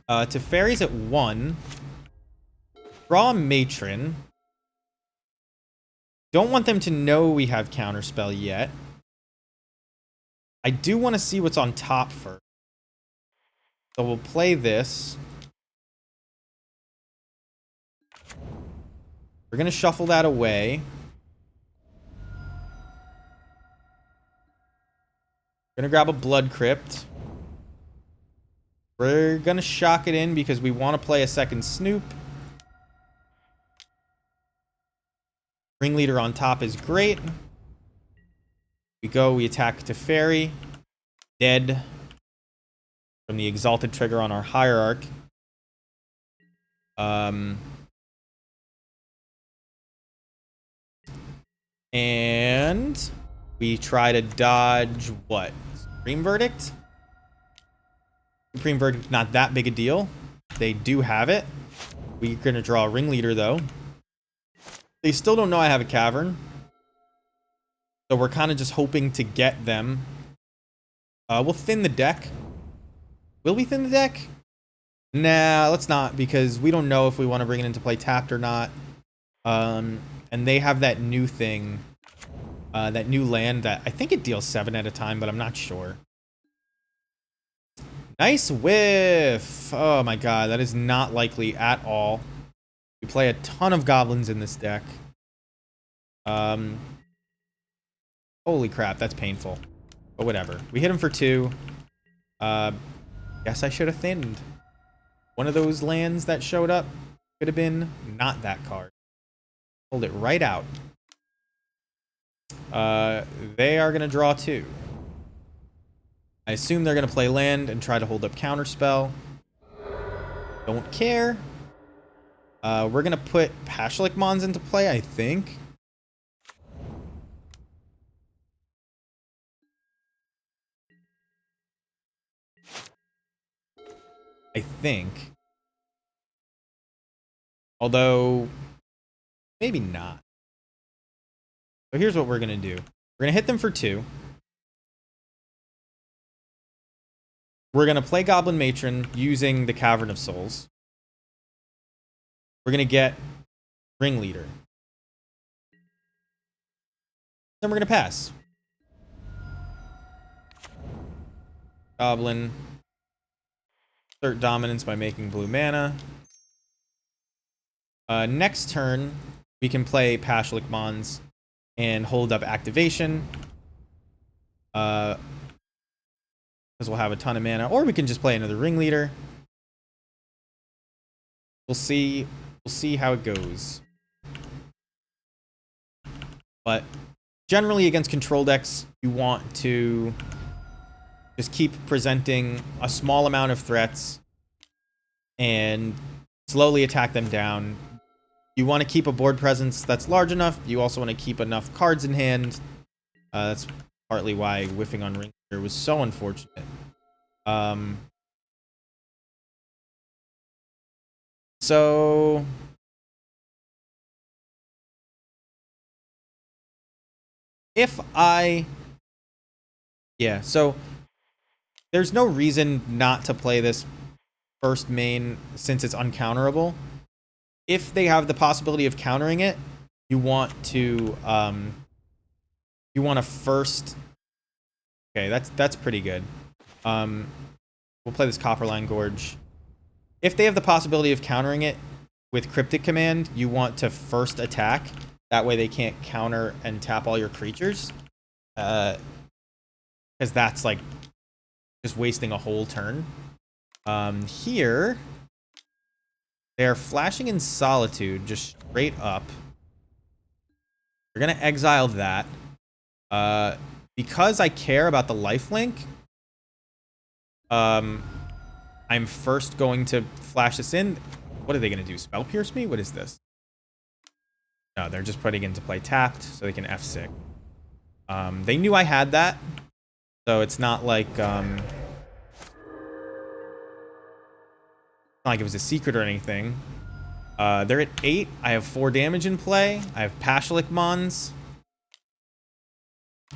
to fairies at 1. Draw a Matron. Don't want them to know we have Counterspell yet. I do want to see what's on top first. So we'll play this. We're going to shuffle that away. We're going to grab a Blood Crypt. We're going to shock it in because we want to play a second Snoop. Ringleader on top is great. We attack to Fairy. Dead. From the Exalted trigger on our Hierarch. And we try to dodge what? Supreme Verdict? Supreme Verdict, not that big a deal. They do have it. We're going to draw a Ringleader, though. They still don't know I have a Cavern. So we're kind of just hoping to get them. We'll thin the deck. Will we thin the deck? Nah, let's not, because we don't know if we want to bring it into play tapped or not. And they have that new thing. That new land that I think it deals 7 at a time, but I'm not sure. Nice whiff. Oh my god, that is not likely at all. We play a ton of goblins in this deck. Holy crap, that's painful. But whatever. We hit him for 2. Guess I should have thinned. One of those lands that showed up could have been not that card. Hold it right out. They are going to draw 2. I assume they're going to play land and try to hold up Counterspell. Don't care. We're going to put Pashalik Mons into play, I think. Although, maybe not. So here's what we're going to do. We're going to hit them for 2. We're going to play Goblin Matron using the Cavern of Souls. We're going to get Ringleader. Then we're going to pass. Goblin. Assert dominance by making blue mana. Next turn, we can play Pashalik Mons and hold up activation. Because we'll have a ton of mana. Or we can just play another Ringleader. We'll see how it goes. But generally against control decks, you want to just keep presenting a small amount of threats and slowly attack them down. You want to keep a board presence that's large enough. You also want to keep enough cards in hand. That's partly why whiffing on Ringleader was so unfortunate. So so there's no reason not to play this first main since it's uncounterable. If they have the possibility of countering it, you want to first. Okay, that's pretty good. We'll play this Copperline Gorge. If they have the possibility of countering it with Cryptic Command, you want to first attack. That way they can't counter and tap all your creatures. Because that's like just wasting a whole turn. Here, they're flashing in Solitude, just straight up. We're going to exile that. Because I care about the lifelink, I'm first going to flash this in. What are they going to do? Spell Pierce me? What is this? No, they're just putting into play tapped so they can F6. They knew I had that, so it's not like it was a secret or anything. They're at 8. I have 4 damage in play. I have Pashalik Mons.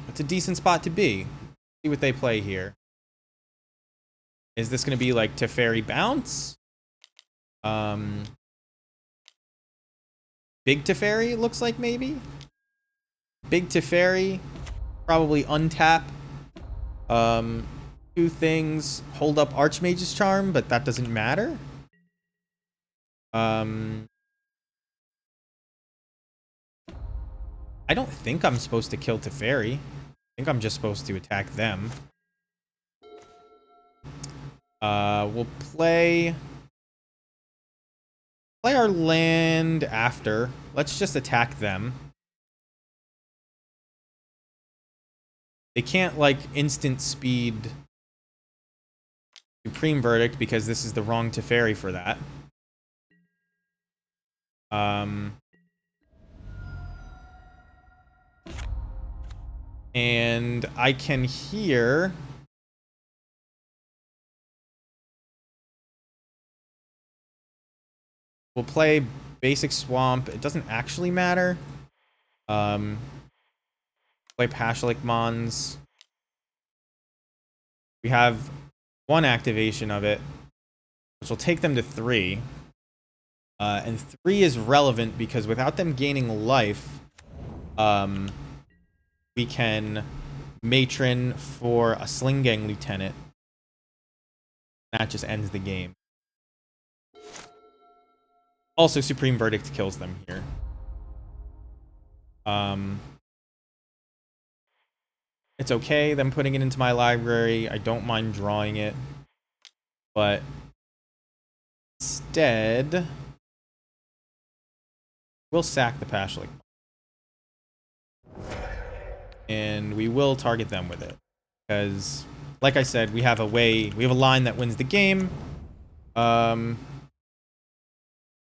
It's a decent spot to be. See what they play here. Is this going to be like Teferi Bounce? Big Teferi, it looks like, maybe. Big Teferi, probably untap. Two things. Hold up Archmage's Charm, but that doesn't matter. I don't think I'm supposed to kill Teferi. I think I'm just supposed to attack them. We'll play our land after. Let's just attack them. They can't, like, instant speed Supreme Verdict because this is the wrong Teferi for that. And I can hear... We'll play basic swamp. It doesn't actually matter. Play Pashalik Mons. We have one activation of it, which will take them to 3. And 3 is relevant because without them gaining life, we can matron for a Sling Gang Lieutenant. That just ends the game. Also, Supreme Verdict kills them here. It's okay, them putting it into my library. I don't mind drawing it. But instead, we'll sack the Pashlik. And we will target them with it. Because, like I said, we have a line that wins the game.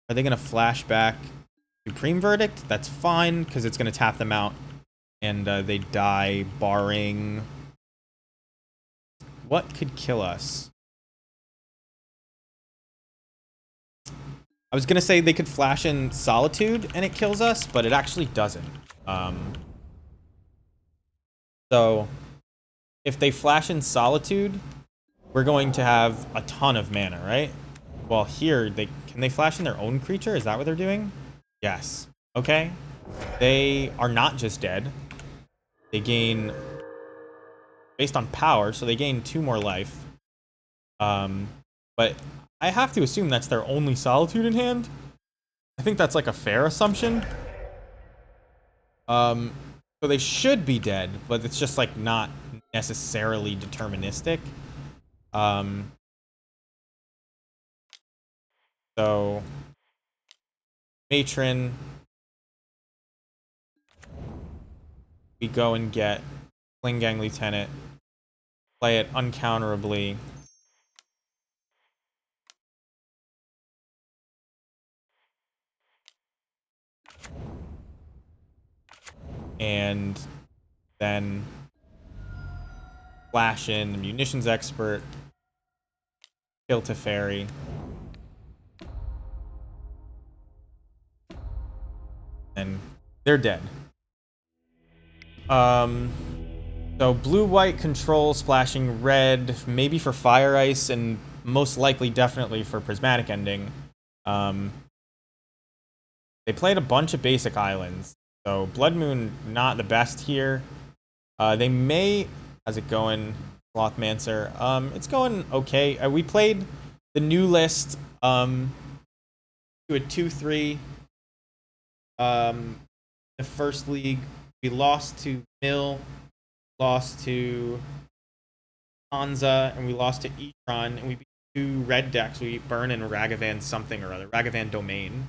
Are they going to flash back Supreme Verdict? That's fine, because it's going to tap them out. And they die, barring... What could kill us? I was going to say they could flash in Solitude and it kills us, but it actually doesn't. So, if they flash in Solitude, we're going to have a ton of mana, right? Well, here, can they flash in their own creature? Is that what they're doing? Yes. Okay. They are not just dead. They gain, based on power, so they gain 2 more life. But I have to assume that's their only Solitude in hand. I think that's like a fair assumption. So they should be dead, but it's just like not necessarily deterministic. So Matron, we go and get Sling Gang Lieutenant, play it uncounterably. And then flash in the Munitions Expert, kill Teferi. And they're dead. So blue-white control, splashing red, maybe for Fire Ice, and most likely definitely for Prismatic Ending. They played a bunch of basic islands. So Blood Moon, not the best here. They may... How's it going, Slothmancer? It's going okay. We played the new list to a 2-3. The first league, we lost to Mill, lost to Hansa, and we lost to Etron, and we beat 2 red decks. We beat Burn and Ragavan something or other, Ragavan Domain,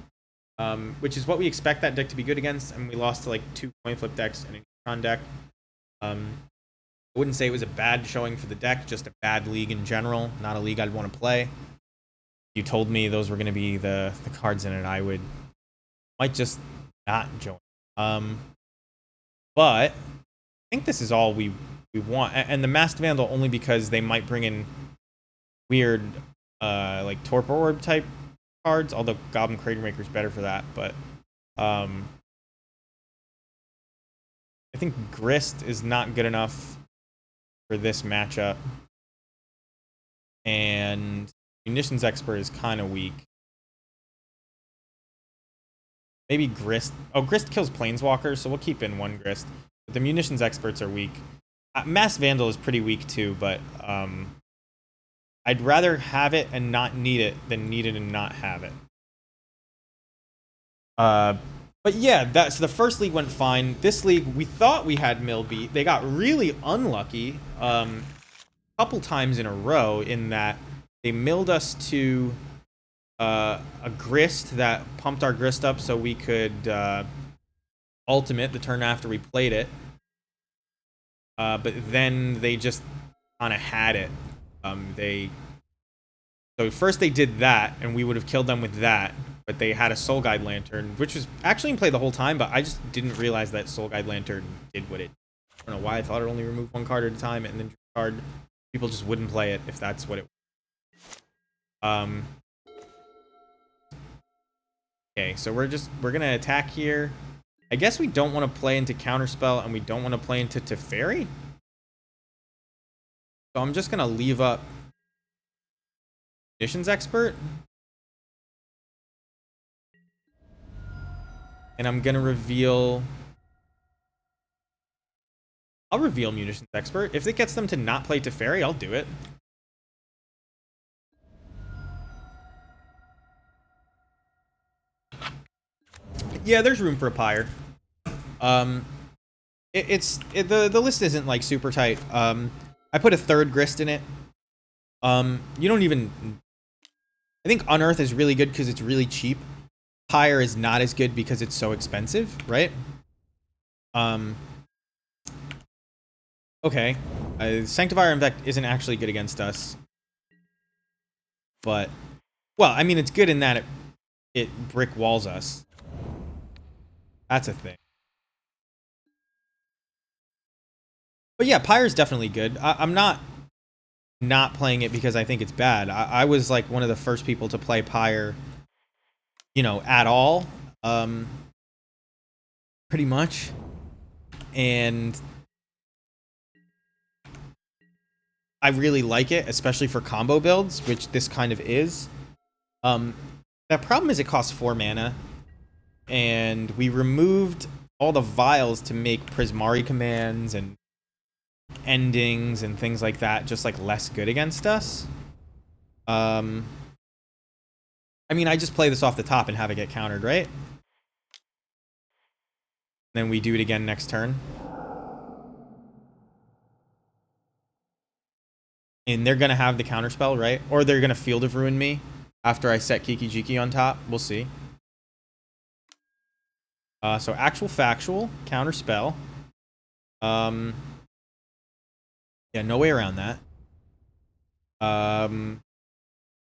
which is what we expect that deck to be good against, and we lost to like 2 coin flip decks and an Etron deck. I wouldn't say it was a bad showing for the deck, just a bad league in general, not a league I'd want to play. If you told me those were going to be the cards in it, I might just not join. But I think this is all we want. And the Masked Vandal only because they might bring in weird like Torpor Orb type cards, although Goblin Crater Maker is better for that. But I think Grist is not good enough for this matchup. And Munitions Expert is kind of weak. Maybe Grist. Oh, Grist kills Planeswalkers, so we'll keep in one Grist. But the Munitions Experts are weak. Mass Vandal is pretty weak too, but I'd rather have it and not need it than need it and not have it. But yeah, that's the first league went fine. This league, we thought we had Mill beat. They got really unlucky a couple times in a row in that they milled us to a Grist that pumped our Grist up so we could ultimate the turn after we played it. But then they just kind of had it. So first they did that, and we would have killed them with that. But they had a Soul Guide Lantern, which was actually in play the whole time, but I just didn't realize that Soul Guide Lantern did what it. I don't know why I thought it only removed one card at a time, and then card people just wouldn't play it if that's what it was. Okay, so we're gonna attack here. I guess we don't want to play into Counterspell, and we don't want to play into Teferi. So I'm just gonna leave up Munitions Expert. And I'm gonna reveal. I'll reveal Munitions Expert. If it gets them to not play Teferi, I'll do it. Yeah, there's room for a Pyre. The list isn't like super tight. I put a third Grist in it. You don't even. I think Unearthed is really good because it's really cheap. Pyre is not as good because it's so expensive, right? Okay. Sanctifier Invect isn't actually good against us. But, well, I mean, it's good in that it brick walls us. That's a thing. But yeah, Pyre's definitely good. I'm not playing it because I think it's bad. I was like one of the first people to play Pyre, you know, at all. Pretty much. And I really like it, especially for combo builds, which this kind of is. That problem is it costs 4 mana. And we removed all the vials to make Prismari commands and endings and things like that just like less good against us. I mean, I just play this off the top and have it get countered, right? Then we do it again next turn. And they're going to have the counterspell, right? Or they're going to Field of Ruin me after I set Kiki Jiki on top. We'll see. So actual factual, counterspell. Yeah, no way around that.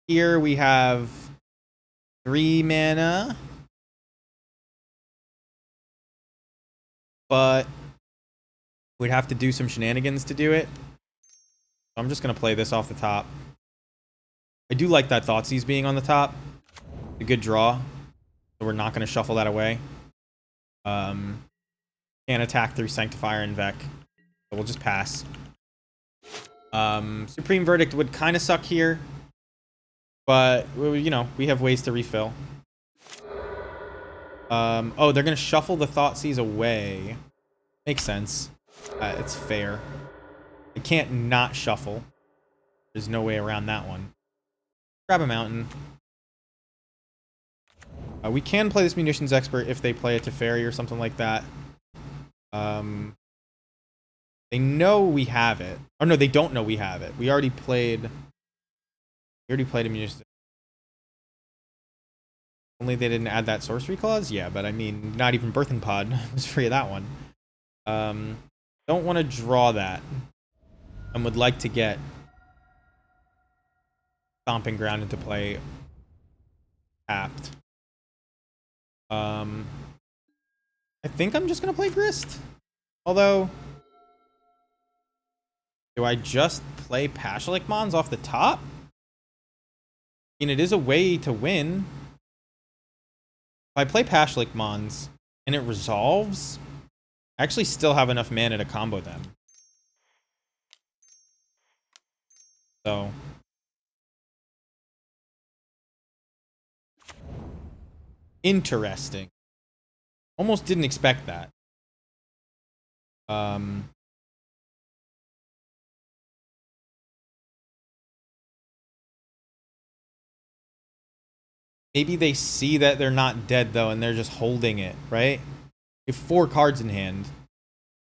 Here we have 3 mana. But we'd have to do some shenanigans to do it. I'm just going to play this off the top. I do like that Thoughtseize being on the top. A good draw. So we're not going to shuffle that away. Can't attack through Sanctifier and Vec. So we'll just pass. Supreme Verdict would kind of suck here. But, you know, we have ways to refill. Oh, they're going to shuffle the Thoughtseize away. Makes sense. It's fair. I can't not shuffle. There's no way around that one. Grab a mountain. We can play this Munitions Expert if they play a Teferi or something like that. They know we have it. Oh no, they don't know we have it. We already played a Munitions. Only they didn't add that sorcery clause? Yeah, but I mean, not even Birthing Pod was free of that one. Don't want to draw that. And would like to get Stomping Ground into play tapped. I think I'm just going to play Grist. Although, do I just play Pashalik Mons off the top? I mean, it is a way to win. If I play Pashalik Mons and it resolves, I actually still have enough mana to combo them. So interesting. Almost didn't expect that. Maybe they see that they're not dead, though, and they're just holding it, right? You have 4 cards in hand.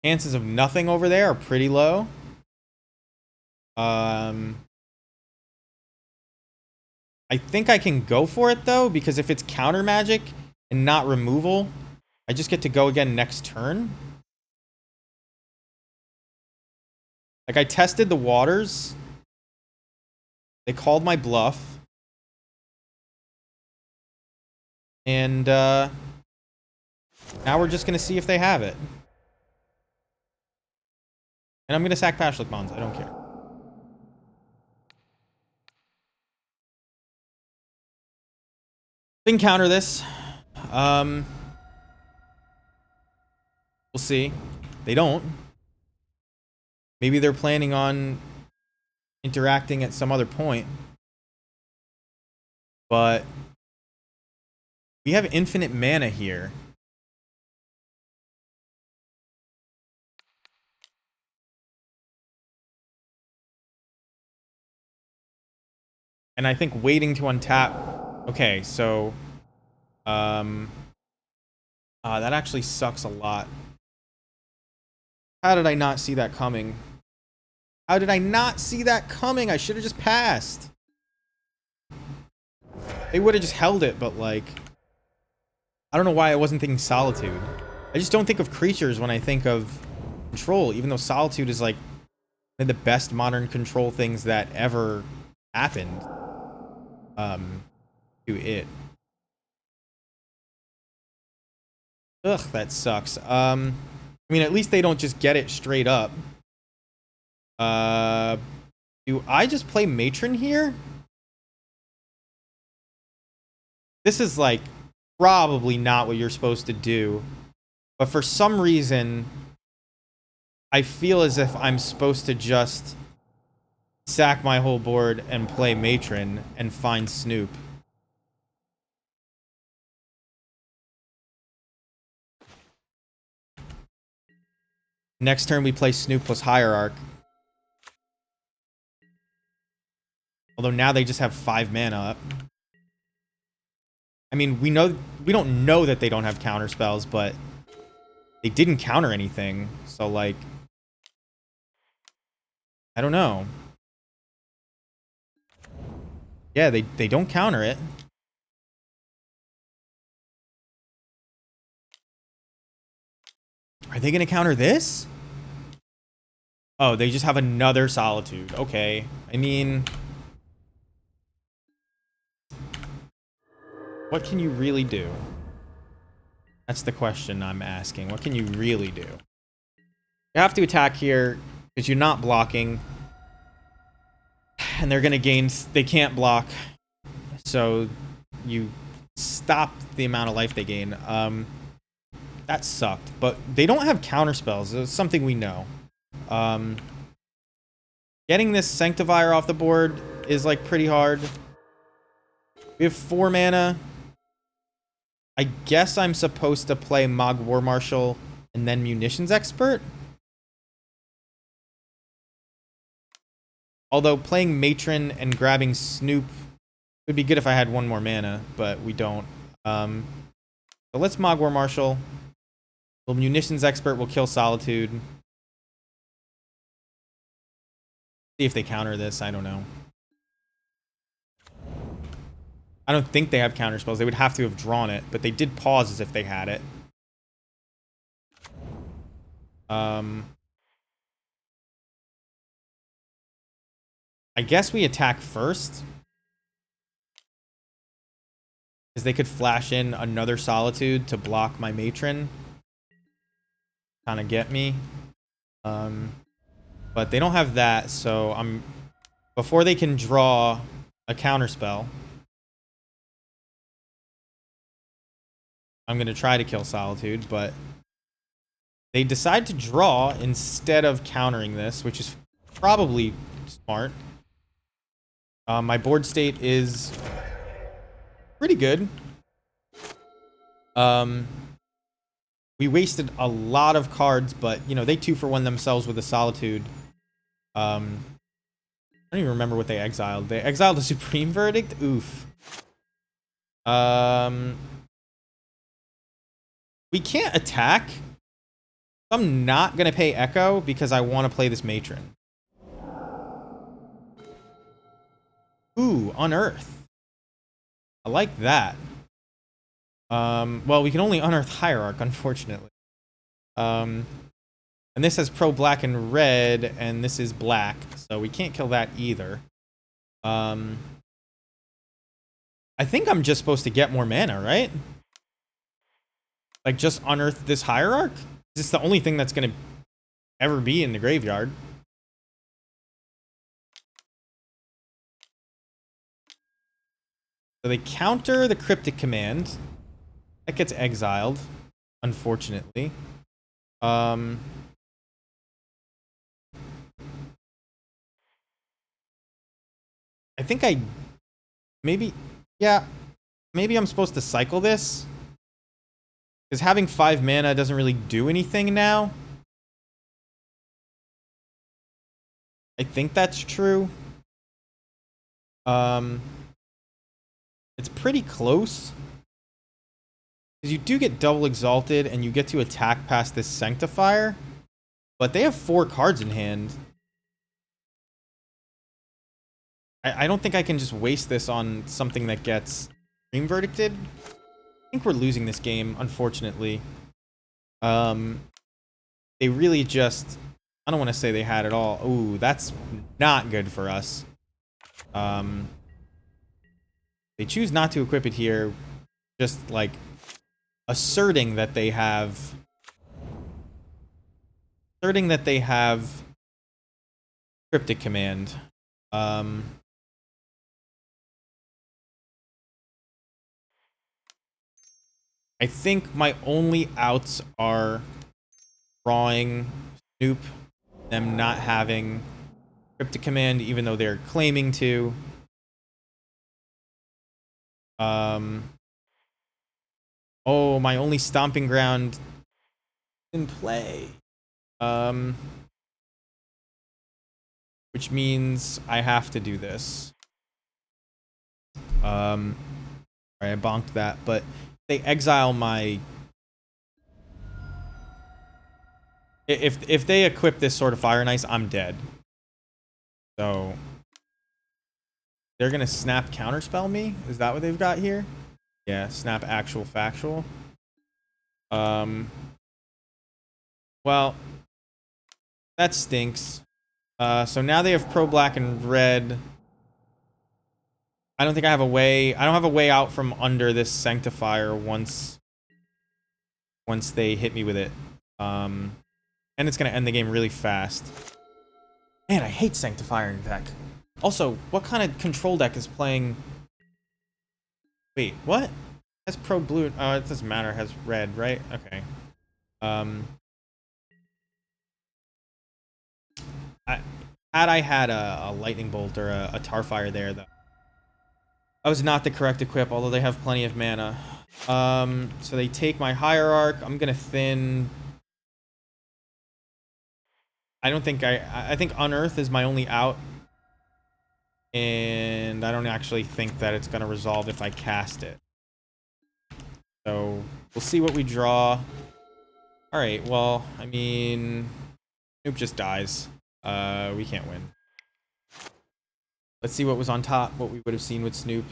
Chances of nothing over there are pretty low. I think I can go for it, though, because if it's counter magic and not removal, I just get to go again next turn. Like, I tested the waters. They called my bluff. And now we're just going to see if they have it. And I'm going to sack Pashlik Bonds. I don't care. They can counter this. We'll see. They don't. Maybe they're planning on interacting at some other point. But we have infinite mana here. And I think waiting to untap. Okay, so that actually sucks a lot. How did I not see that coming? How did I not see that coming? I should have just passed. They would have just held it, but like, I don't know why I wasn't thinking Solitude. I just don't think of creatures when I think of control, even though Solitude is like one of the best modern control things that ever happened to it. Ugh, that sucks. I mean, at least they don't just get it straight up. Do I just play Matron here? This is like probably not what you're supposed to do. But for some reason, I feel as if I'm supposed to just sack my whole board and play Matron and find Snoop. Next turn we play Snoop plus Hierarch. Although now they just have 5 mana up. I mean, we don't know that they don't have counter spells, but they didn't counter anything. So like, I don't know. Yeah, they don't counter it. Are they going to counter this? Oh, they just have another Solitude. Okay. I mean, what can you really do? That's the question I'm asking. What can you really do? You have to attack here because you're not blocking. And they're going to gain... They can't block. So you stop the amount of life they gain. That sucked. But they don't have counter spells. It's something we know. Getting this Sanctifier off the board is like pretty hard. We have 4 mana. I guess I'm supposed to play Mog War Marshal and then Munitions Expert. Although playing Matron and grabbing Snoop would be good if I had 1 more mana, but we don't. So let's Mog War Marshal. The Munitions Expert will kill Solitude. See if they counter this. I don't know. I don't think they have counter spells. They would have to have drawn it, but they did pause as if they had it. I guess we attack first. Because they could flash in another Solitude to block my Matron. Kind of get me. But they don't have that, so I'm... Before they can draw a counterspell, I'm going to try to kill Solitude, but they decide to draw instead of countering this, which is probably smart. My board state is pretty good. We wasted a lot of cards, but, you know, they 2-for-1 themselves with a Solitude. I don't even remember what they exiled. They exiled a Supreme Verdict? Oof. We can't attack. I'm not going to pay Echo because I want to play this Matron. Ooh, Unearthed. I like that. Well, we can only Unearth Hierarch, unfortunately. And this has pro black and red, and this is black, so we can't kill that either. I think I'm just supposed to get more mana, right? Like, just Unearth this Hierarch? Is this the only thing that's gonna ever be in the graveyard? So they counter the Cryptic Command. That gets exiled, unfortunately. I think maybe I'm supposed to cycle this. Because having 5 mana doesn't really do anything now. I think that's true. It's pretty close. Because you do get double exalted and you get to attack past this Sanctifier. But they have 4 cards in hand. I don't think I can just waste this on something that gets Supreme Verdicted. I think we're losing this game, unfortunately. They really just... I don't want to say they had it all. Ooh, that's not good for us. They choose not to equip it here. Just, like, asserting that they have... Cryptic Command. I think my only outs are drawing Snoop, them not having Cryptic Command, even though they're claiming to. Oh, my only Stomping Ground in play. Which means I have to do this. Alright, I bonked that, but they exile my... If they equip this Sword of Fire and Ice, I'm dead. So... they're gonna snap counterspell me? Is that what they've got here? Yeah, snap actual factual. Well, that stinks. So now they have pro black and red. I don't think I have a way. I don't have a way out from under this Sanctifier once they hit me with it. And it's gonna end the game really fast. Man, I hate Sanctifier in deck. Also, what kind of control deck is playing... Wait, what? Has pro blue... Oh, it doesn't matter. It has red, right? Okay. Had I had a Lightning Bolt or a Tarfire there, though, that was not the correct equip, although they have plenty of mana. So they take my Hierarch. I'm gonna thin... I don't think I think Unearth is my only out. And I don't actually think that it's going to resolve if I cast it. So, we'll see what we draw. Alright, well, I mean... Snoop just dies. We can't win. Let's see what was on top, what we would have seen with Snoop.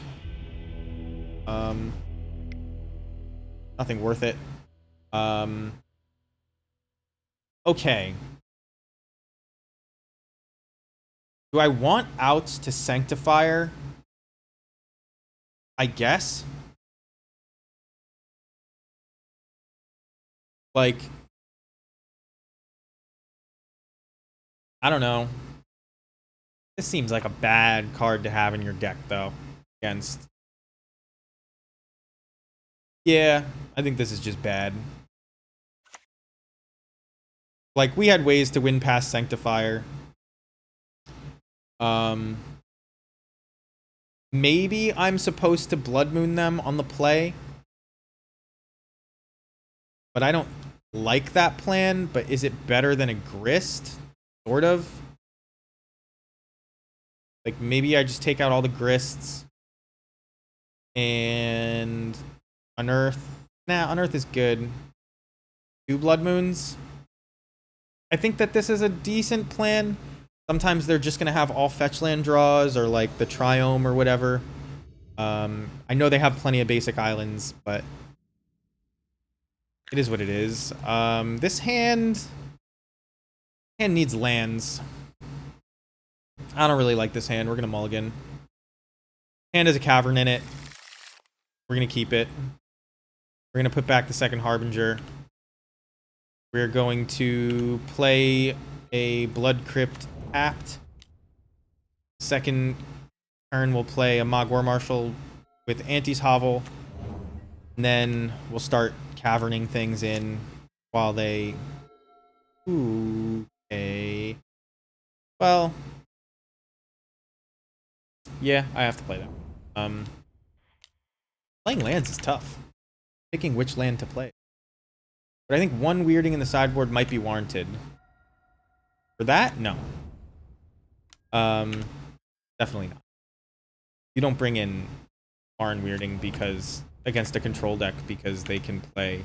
Nothing worth it. Okay. Do I want outs to Sanctifier? I guess. Like, I don't know. This seems like a bad card to have in your deck, though. Against. Yeah, I think this is just bad. Like, we had ways to win past Sanctifier. Maybe I'm supposed to Blood Moon them on the play. But I don't like that plan, but is it better than a grist? Sort of. Like, maybe I just take out all the grists and Unearth. Nah, Unearth is good. 2 Blood Moons. I think that this is a decent plan. Sometimes they're just going to have all fetch land draws or like the Triome or whatever. I know they have plenty of basic islands, but it is what it is. This hand needs lands. I don't really like this hand. We're going to mulligan. Hand has a cavern in it. We're going to keep it. We're going to put back the second Harbinger. We're going to play a Blood Crypt tapped. Second turn, we'll play a Mogwar Marshal with Auntie's Hovel. And then we'll start caverning things in while they... Ooh, okay. Well... Yeah, I have to play that. Playing lands is tough. Picking which land to play. But I think one weirding in the sideboard might be warranted. For that? No. Definitely not. You don't bring in Barn weirding because against a control deck because they can play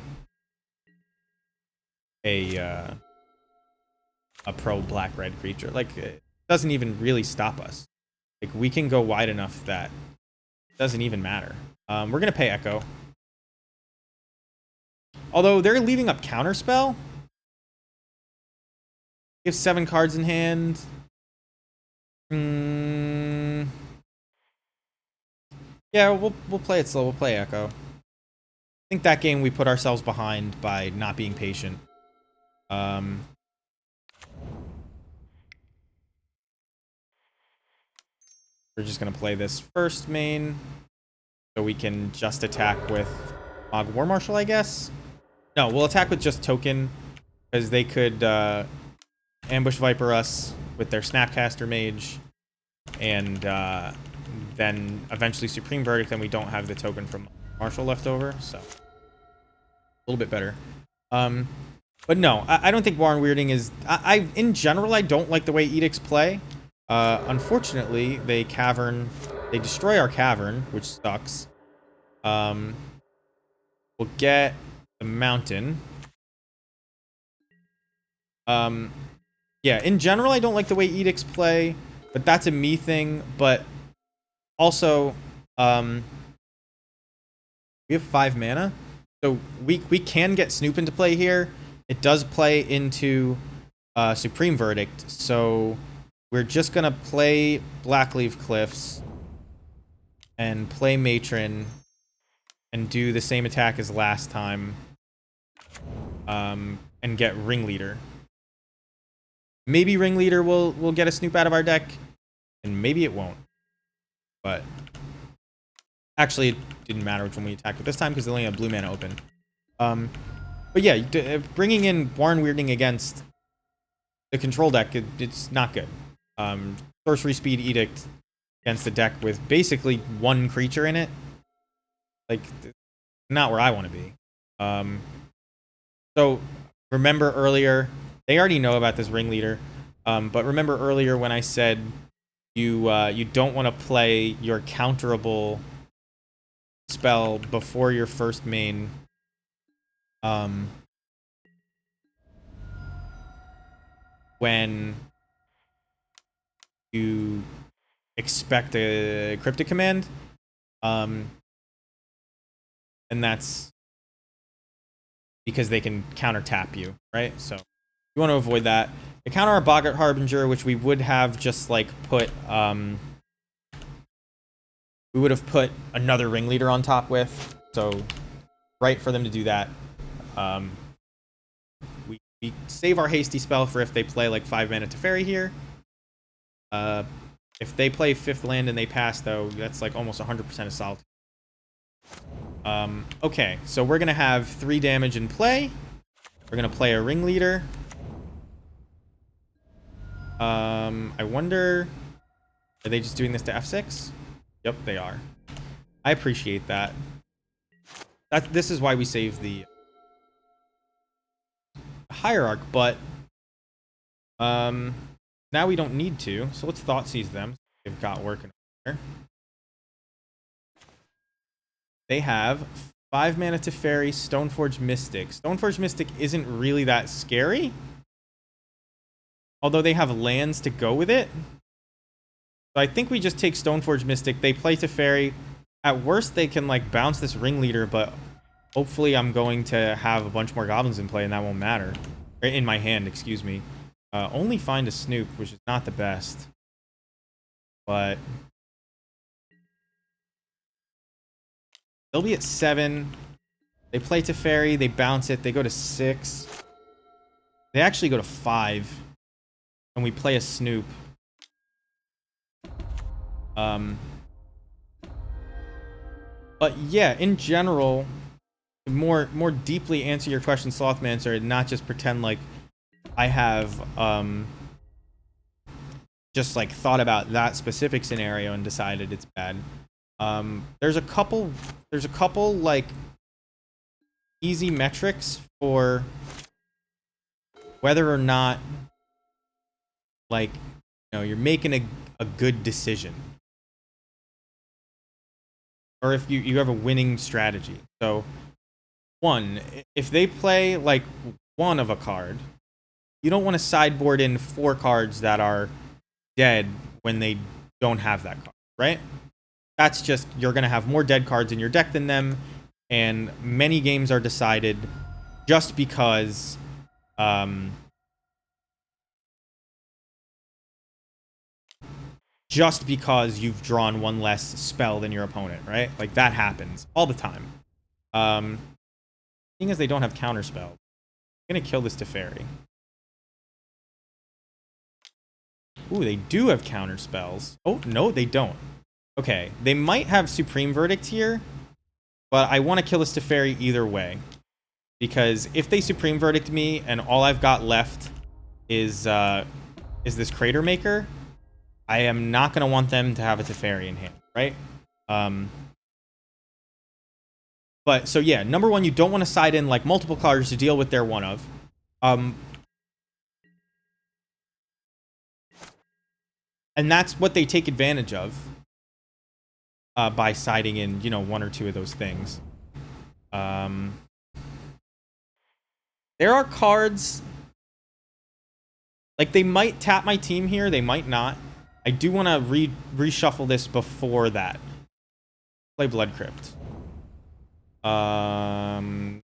a pro black-red creature. Like, it doesn't even really stop us. Like, we can go wide enough that it doesn't even matter. We're going to pay Echo. Although they're leaving up Counterspell. They have 7 cards in hand. Yeah, we'll play it slow. We'll play Echo. I think that game we put ourselves behind by not being patient. We're just going to play this first main. So we can just attack with Mogwar Marshal, I guess. No, we'll attack with just Token. Because they could Ambush Viper us with their Snapcaster Mage. And then eventually Supreme Verdict. And we don't have the token from Marshal left over. So, a little bit better. But no, I don't think Warren Weirding is... in general, I don't like the way Edicts play. Unfortunately, they destroy our cavern, which sucks. We'll get the mountain. Yeah, in general, I don't like the way Edicts play, but that's a me thing. But also, we have 5 mana, so we can get Snoop into play here. It does play into Supreme Verdict, so we're just gonna play Blackleaf Cliffs and play Matron and do the same attack as last time, and get Ringleader. Maybe Ringleader will get a Snoop out of our deck, and maybe it won't. But actually, it didn't matter which one we attacked with this time because they only have blue mana open. But yeah, bringing in Warren Weirding against the control deck, it's not good. Sorcery Speed Edict against a deck with basically 1 creature in it. Like, not where I want to be. So, remember earlier, they already know about this Ringleader, but remember earlier when I said you don't want to play your counterable spell before your first main. When you expect a Cryptic Command, and that's because they can counter tap you, right? So you want to avoid that. They counter our Boggart Harbinger, which we would have just like put we would have put another Ringleader on top with. So right for them to do that. We save our hasty spell for if they play like 5 mana Teferi here. If they play 5th land and they pass, though, that's like almost 100% of solitude. Okay, so we're gonna have 3 damage in play. We're gonna play a Ringleader. I wonder, are they just doing this to F6? Yep, they are. I appreciate that. This is why we save the Hierarch, but now we don't need to. So let's Thoughtseize them. They've got working there. They have 5 mana Teferi, Stoneforge Mystic. Stoneforge Mystic isn't really that scary. Although they have lands to go with it. So I think we just take Stoneforge Mystic. They play Teferi. At worst, they can like bounce this Ringleader, but hopefully I'm going to have a bunch more Goblins in play and that won't matter. Or in my hand, excuse me. Only find a Snoop, which is not the best. But they'll be at 7. They play Teferi, they bounce it, they go to 6. They actually go to 5. And we play a Snoop. But yeah, in general, to more deeply answer your question, Slothmancer, and not just pretend like I have just like thought about that specific scenario and decided it's bad. There's a couple like easy metrics for whether or not like you're making a good decision, or if you have a winning strategy. So 1, if they play like 1 of a card, you don't want to sideboard in 4 cards that are dead when they don't have that card, right? That's just, you're going to have more dead cards in your deck than them, and many games are decided just because you've drawn 1 less spell than your opponent, right? Like, that happens all the time. Seeing as they don't have counterspell, I'm going to kill this Teferi. Ooh, they do have counterspells. Oh, no, they don't. Okay, they might have Supreme Verdict here, but I want to kill this Teferi either way. Because if they Supreme Verdict me and all I've got left is this Crater Maker, I am not going to want them to have a Teferi in hand, right? But, so yeah, number 1, you don't want to side in, like, multiple cards to deal with their 1 of. And that's what they take advantage of by siding in, 1 or 2 of those things. There are cards, like, they might tap my team here, they might not. I do want to reshuffle this before that. Play Blood Crypt. No,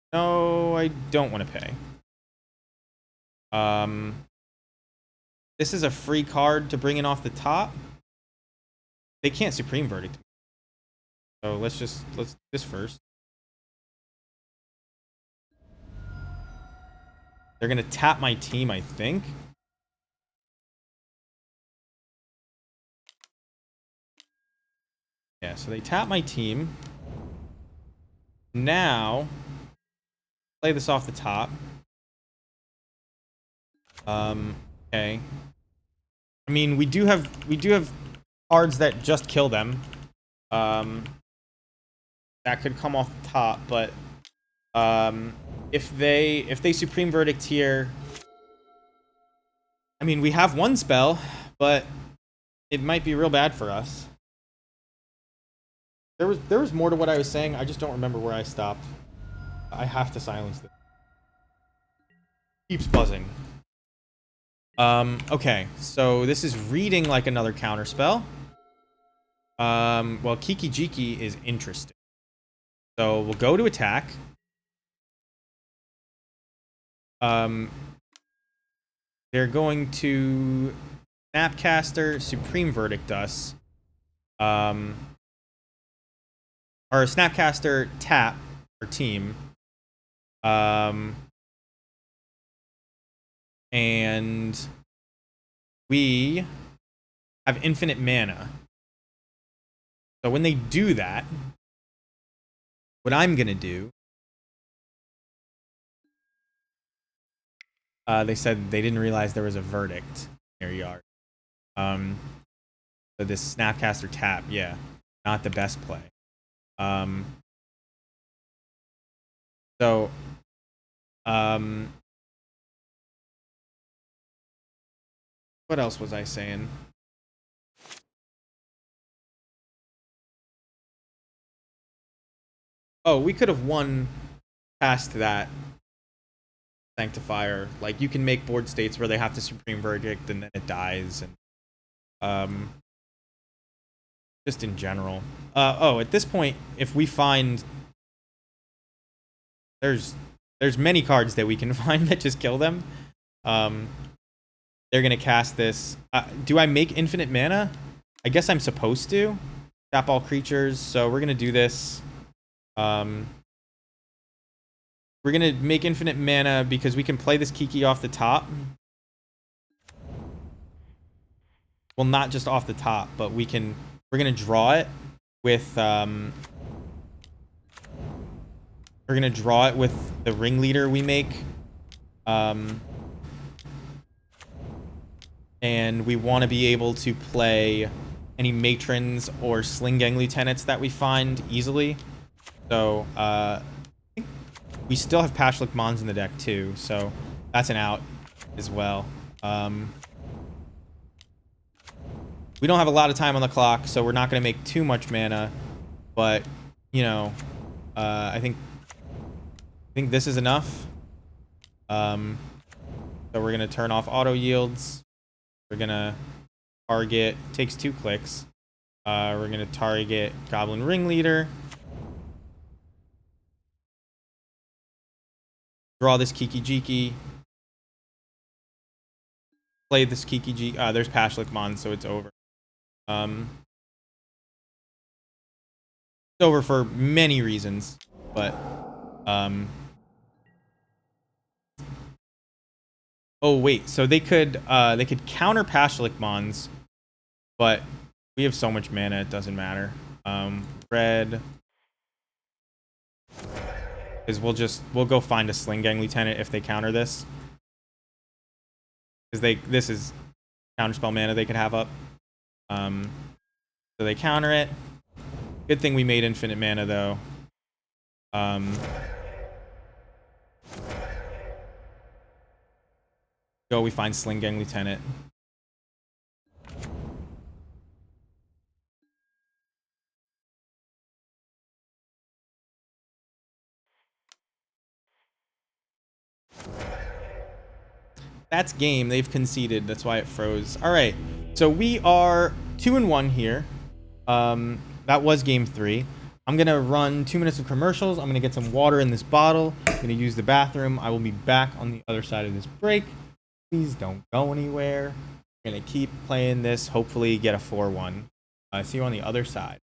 I don't want to pay. This is a free card to bring in off the top. They can't Supreme Verdict. So let's do this first. They're going to tap my team, I think. Yeah, so they tap my team. Now, play this off the top. Okay. I mean, we do have cards that just kill them. That could come off the top, but if they Supreme Verdict here, I mean, we have 1 spell, but it might be real bad for us. There was more to what I was saying. I just don't remember where I stopped. I have to silence this. Keeps buzzing. Okay, so this is reading like another counterspell. Well, Kiki Jiki is interesting. So we'll go to attack. They're going to Snapcaster, Supreme Verdict us. Or Snapcaster, tap our team. And we have infinite mana. So when they do that, what I'm going to do... they said they didn't realize there was a verdict in their yard. So this Snapcaster tap, yeah, not the best play. What else was I saying? Oh, we could have won past that Sanctifier. Like, you can make board states where they have to Supreme Verdict and then it dies. And just in general. At this point, if we find... There's many cards that we can find that just kill them. They're going to cast this. Do I make infinite mana? I guess I'm supposed to. Tap all creatures. So we're going to do this. We're going to make infinite mana because we can play this Kiki off the top. Well, not just off the top, but we're going to draw it with... we're going to draw it with the ringleader we make. And we want to be able to play any matrons or sling gang lieutenants that we find easily. So, I think we still have Pashlik Mons in the deck too, so that's an out as well. We don't have a lot of time on the clock, so we're not going to make too much mana, but, you know, I think this is enough. So we're going to turn off auto yields. We're going to target, takes 2 clicks. We're going to target Goblin Ringleader. Draw this Kiki Jiki. Play this Kiki Jiki. There's Pashlik Mon, so it's over. It's over for many reasons, but oh wait, so they could counter Pashlik Mons, but we have so much mana it doesn't matter. Red, is we'll go find a Sling Gang Lieutenant if they counter this, because this is counterspell mana they could have up. So they counter it. Good thing we made infinite mana though. Go, we find Sling Gang Lieutenant. That's game. They've conceded. That's why it froze. All right. So we are 2-1 here. That was game 3. I'm going to run 2 minutes of commercials. I'm going to get some water in this bottle. I'm going to use the bathroom. I will be back on the other side of this break. Please don't go anywhere. I'm going to keep playing this. Hopefully get a 4-1. See you on the other side.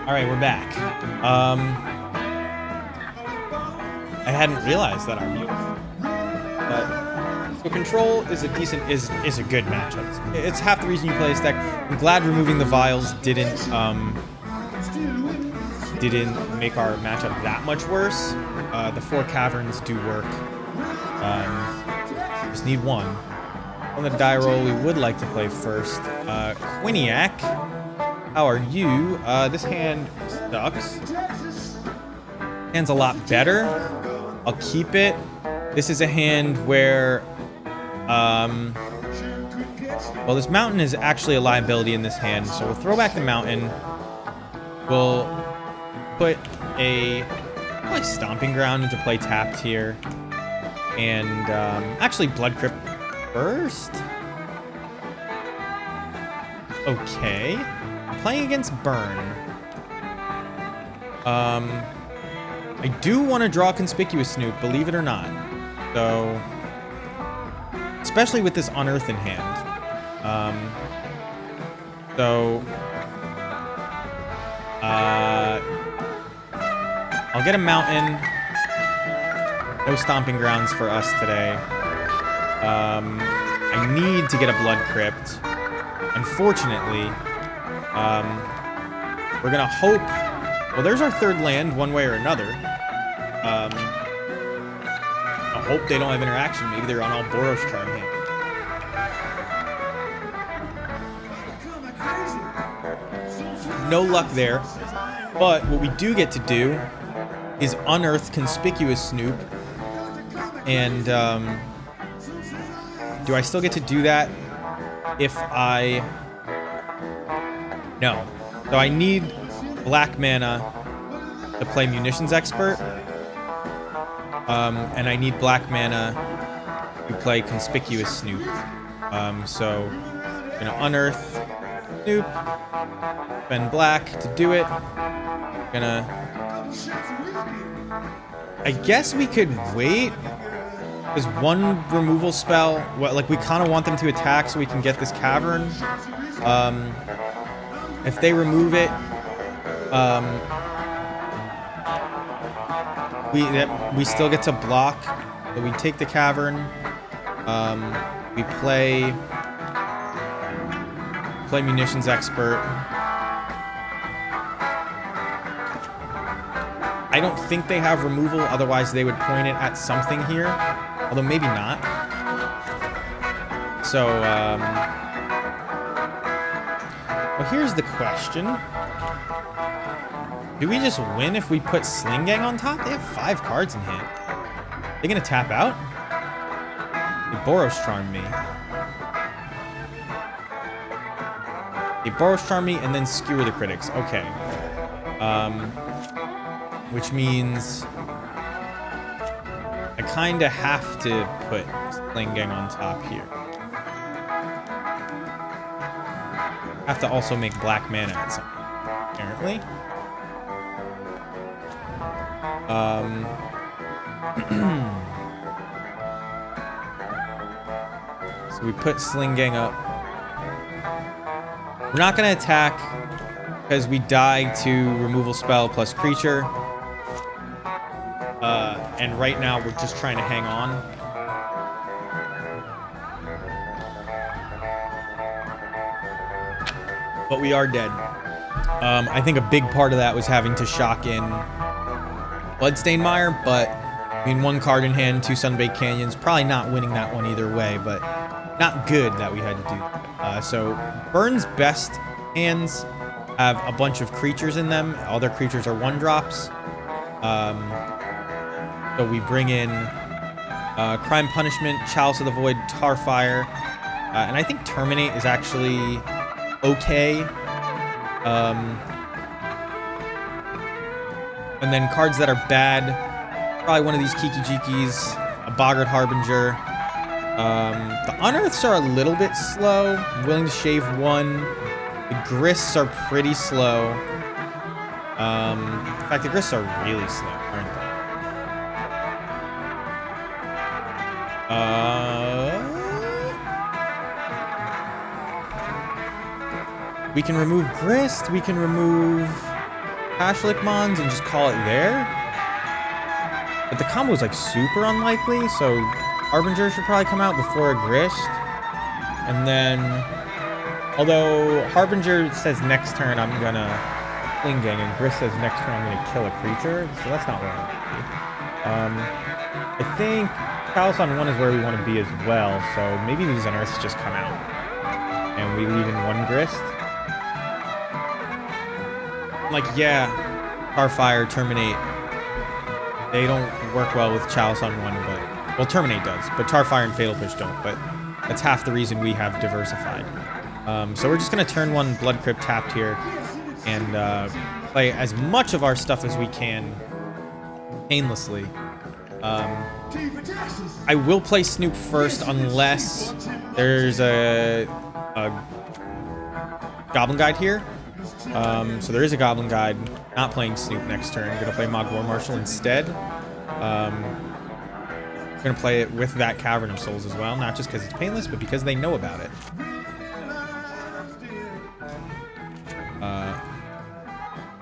All right, we're back. I hadn't realized that our mute. But so control is a decent is a good matchup. It's half the reason you play this deck. I'm glad removing the vials didn't make our matchup that much worse. The 4 caverns do work. Just need one. On the die roll, we would like to play first. Quiniac, how are you? This hand sucks. Hand's a lot better. I'll keep it. This is a hand where, well, this mountain is actually a liability in this hand, so we'll throw back the mountain. We'll put a probably stomping ground into play tapped here, and actually blood crypt first. Okay, playing against burn. I do want to draw Conspicuous Snoop, believe it or not. So, especially with this Unearthed in hand. I'll get a mountain. No stomping grounds for us today. I need to get a blood crypt. Unfortunately, we're gonna hope. Well, there's our third land, one way or another. I hope they don't have interaction. Maybe they're on all Boros Charm hand. No luck there. But what we do get to do is unearth Conspicuous Snoop. And do I still get to do that if I... No. So I need black mana to play Munitions Expert. And I need black mana to play Conspicuous Snoop. So I'm gonna unearth Snoop, spend black to do it. Gonna... I guess we could wait. There's one removal spell. What, like, we kind of want them to attack so we can get this cavern. If they remove it, we still get to block. So we take the cavern. We play Munitions Expert. I don't think they have removal, otherwise they would point it at something here. Although maybe not. So, well, here's the question. Do we just win if we put Sling Gang on top? They have 5 cards in hand. They gonna tap out? They Boros Charm me. They Boros Charm me and then skewer the critics. Okay. Which means I kind of have to put Sling Gang on top here. Have to also make black mana at some point, apparently. So we put Sling Gang up. We're not going to attack because we die to removal spell plus creature. And right now we're just trying to hang on. But we are dead. I think a big part of that was having to shock in Bloodstained Mire, but I mean, 1 card in hand, 2 Sunbaked Canyons. Probably not winning that one either way, but not good that we had to do that. So Burn's best hands have a bunch of creatures in them. All their creatures are 1-drops. So we bring in Crime Punishment, Chalice of the Void, Tarfire, and I think Terminate is actually okay. And then cards that are bad, probably one of these Kiki Jikis, a Boggart Harbinger. The Unearths are a little bit slow. I'm willing to shave 1. The Grists are pretty slow. In fact, the Grists are really slow, aren't they? We can remove Grist. We can remove Ashlick Mons and just call it there. But the combo is like super unlikely, so Harbinger should probably come out before a Grist. And then, although Harbinger says next turn I'm gonna Fling Gang, and Grist says next turn I'm gonna kill a creature, so that's not where I want to be. I think Palace on 1 is where we want to be as well, so maybe these Unearths just come out. And we leave in 1 Grist. Like, yeah, Starfire, Terminate. They don't work well with Chalice on 1, but... Well, Terminate does, but Starfire and Fatal Push don't, but that's half the reason we have Diversified. So we're just going to turn 1 Blood Crypt tapped here and play as much of our stuff as we can painlessly. I will play Snoop first unless there's a Goblin Guide here. So there is a Goblin Guide. Not playing Snoop next turn. I'm going to play Mog War Marshal instead. I'm going to play it with that Cavern of Souls as well. Not just because it's painless, but because they know about it.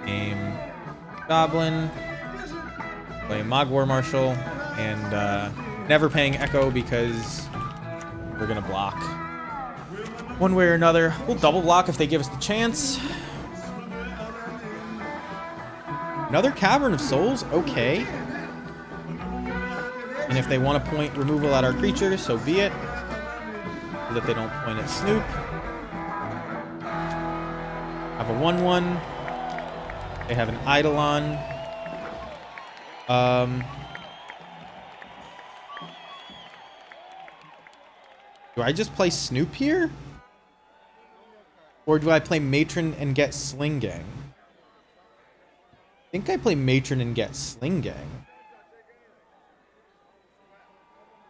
Game Goblin. Play Mog War Marshal. And never paying Echo because we're going to block. One way or another. We'll double block if they give us the chance. Another Cavern of Souls? Okay. And if they want to point removal at our creatures, so be it. So that they don't point at Snoop. Have a 1/1. They have an Eidolon. Do I just play Snoop here? Or do I play Matron and get Sling Gang? I think I play Matron and get Sling Gang.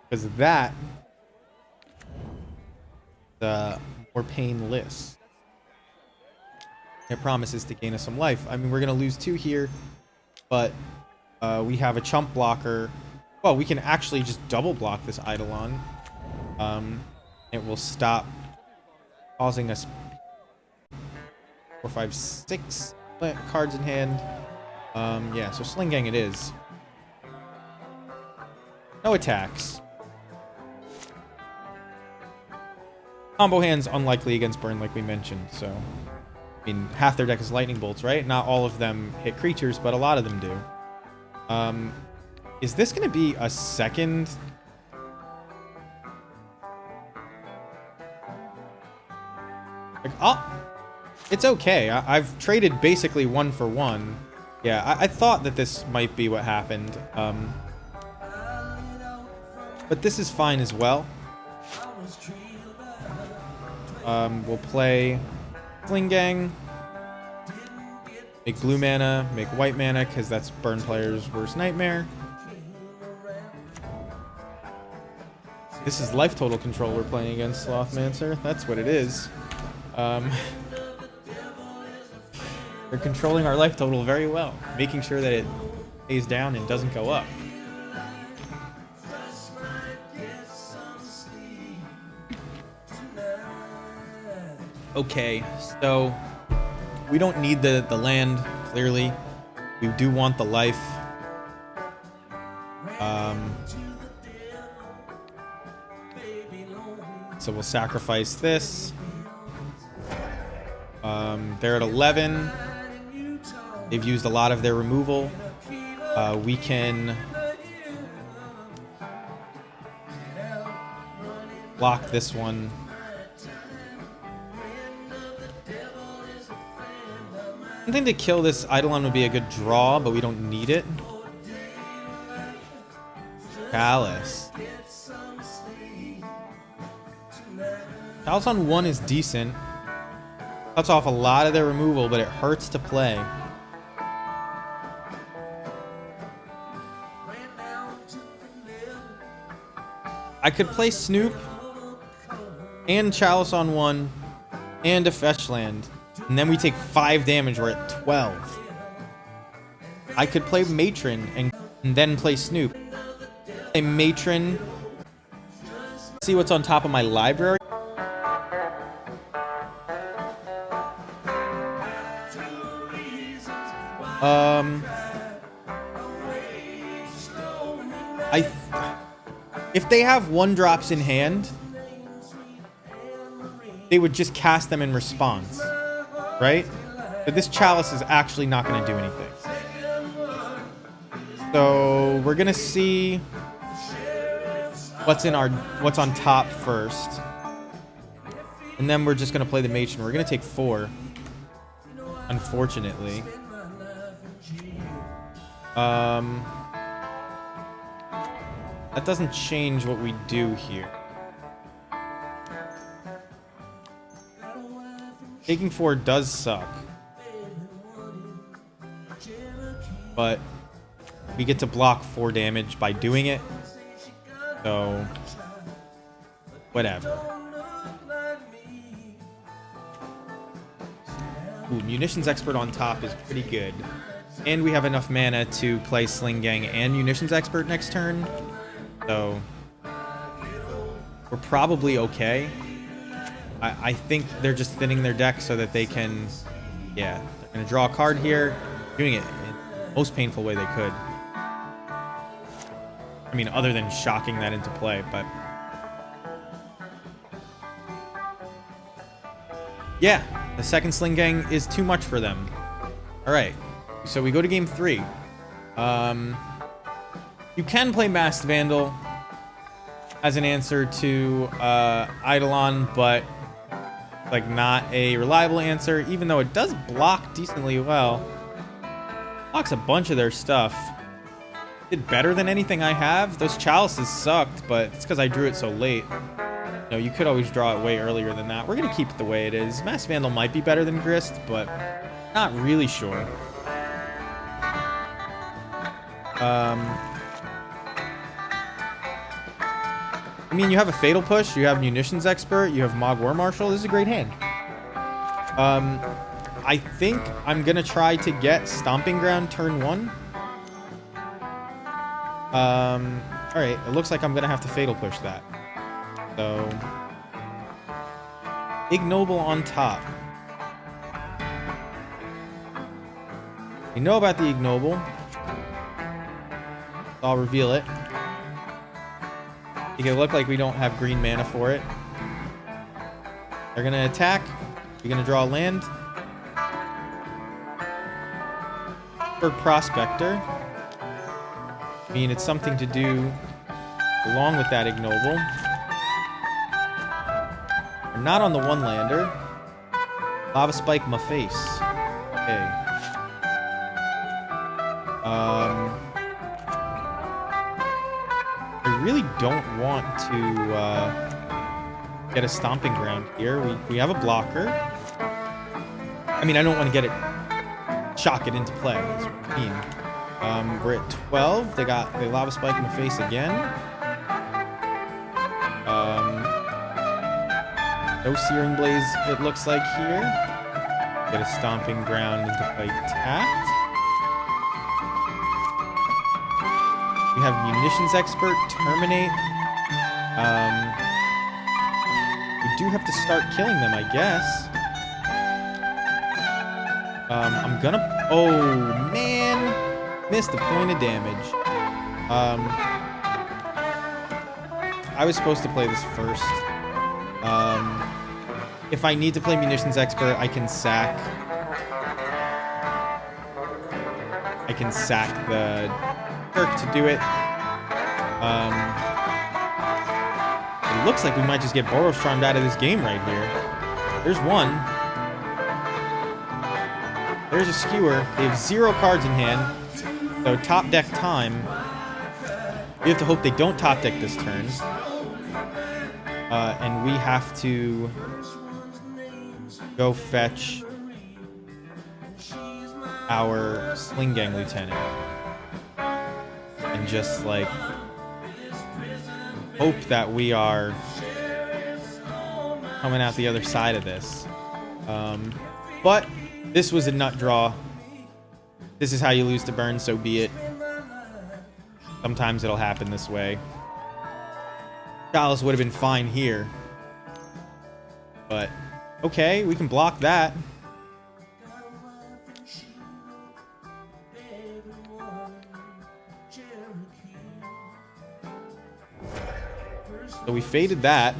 Because that the more painless. It promises to gain us some life. I mean, we're going to lose 2 here, but we have a chump blocker. Well, we can actually just double block this Eidolon. It will stop causing us 4, 5, 6 cards in hand. Yeah, so Sling Gang it is. No attacks. Combo hand's unlikely against burn, like we mentioned, so... I mean, half their deck is lightning bolts, right? Not all of them hit creatures, but a lot of them do. Is this going to be a second... Like, oh! It's okay. I've traded basically 1 for 1. Yeah, I thought that this might be what happened. But this is fine as well. We'll play Fling Gang. Make blue mana, make white mana, because that's burn player's worst nightmare. This is life total control we're playing against, Slothmancer. That's what it is. They're controlling our life total very well, making sure that it stays down and doesn't go up. Okay, so we don't need the land, clearly. We do want the life. So we'll sacrifice this. They're at 11. They've used a lot of their removal. We can block this one. I think to kill this Eidolon would be a good draw, but we don't need it. Chalice. Chalice on 1 is decent. Cuts off a lot of their removal, but it hurts to play. I could play Snoop and Chalice on 1 and a fetch land. And then we take 5 damage, we're at 12. I could play Matron and then play Snoop. Play Matron. See what's on top of my library. If they have 1-drops in hand, they would just cast them in response, right? But this chalice is actually not going to do anything. So we're going to see what's on top first. And then we're just going to play the mage, and we're going to take 4. Unfortunately. That doesn't change what we do here. Taking 4 does suck. But we get to block 4 damage by doing it. So, whatever. Ooh, Munitions Expert on top is pretty good. And we have enough mana to play Sling Gang and Munitions Expert next turn. So, we're probably okay. I think they're just thinning their deck so that they can... Yeah, they're going to draw a card here. Doing it in the most painful way they could. I mean, other than shocking that into play, but... Yeah, the second Sling Gang is too much for them. Alright, so we go to game 3. You can play Masked Vandal as an answer to Eidolon, but like not a reliable answer, even though it does block decently well. Blocks a bunch of their stuff. Did better than anything I have. Those chalices sucked, but it's because I drew it so late. You know, you could always draw it way earlier than that. We're going to keep it the way it is. Masked Vandal might be better than Grist, but not really sure. I mean, you have a Fatal Push, you have Munitions Expert, you have Mog War Marshal. This is a great hand. I think I'm going to try to get Stomping Ground turn 1. Alright, it looks like I'm going to have to Fatal Push that. So, Ignoble on top. You know about the Ignoble. So I'll reveal it. Make it look like we don't have green mana for it. They're going to attack. You're going to draw a land. For Prospector. I mean, it's something to do along with that Ignoble. We're not on the 1-lander. Lava Spike my face. Okay. I really don't want to get a Stomping Ground here. We have a blocker. I mean, I don't want to get it, shock it into play. That's what I mean. We're at 12. They Lava Spike in the face again. No Searing Blaze, it looks like here. Get a Stomping Ground into play tapped. We have Munitions Expert, Terminate. We do have to start killing them, I guess. I'm gonna... Oh, man! Missed a point of damage. I was supposed to play this first. If I need to play Munitions Expert, I can sack the Turk to do it. It looks like we might just get Boros Charmed out of this game right here. There's one. There's a Skewer. They have 0 cards in hand. So top deck time. We have to hope they don't top deck this turn. And we have to go fetch our Sling Gang Lieutenant. And just, like, hope that we are coming out the other side of this. But this was a nut draw. This is how you lose to Burn, so be it. Sometimes it'll happen this way. Chalice would have been fine here. But, okay, we can block that. So we faded that.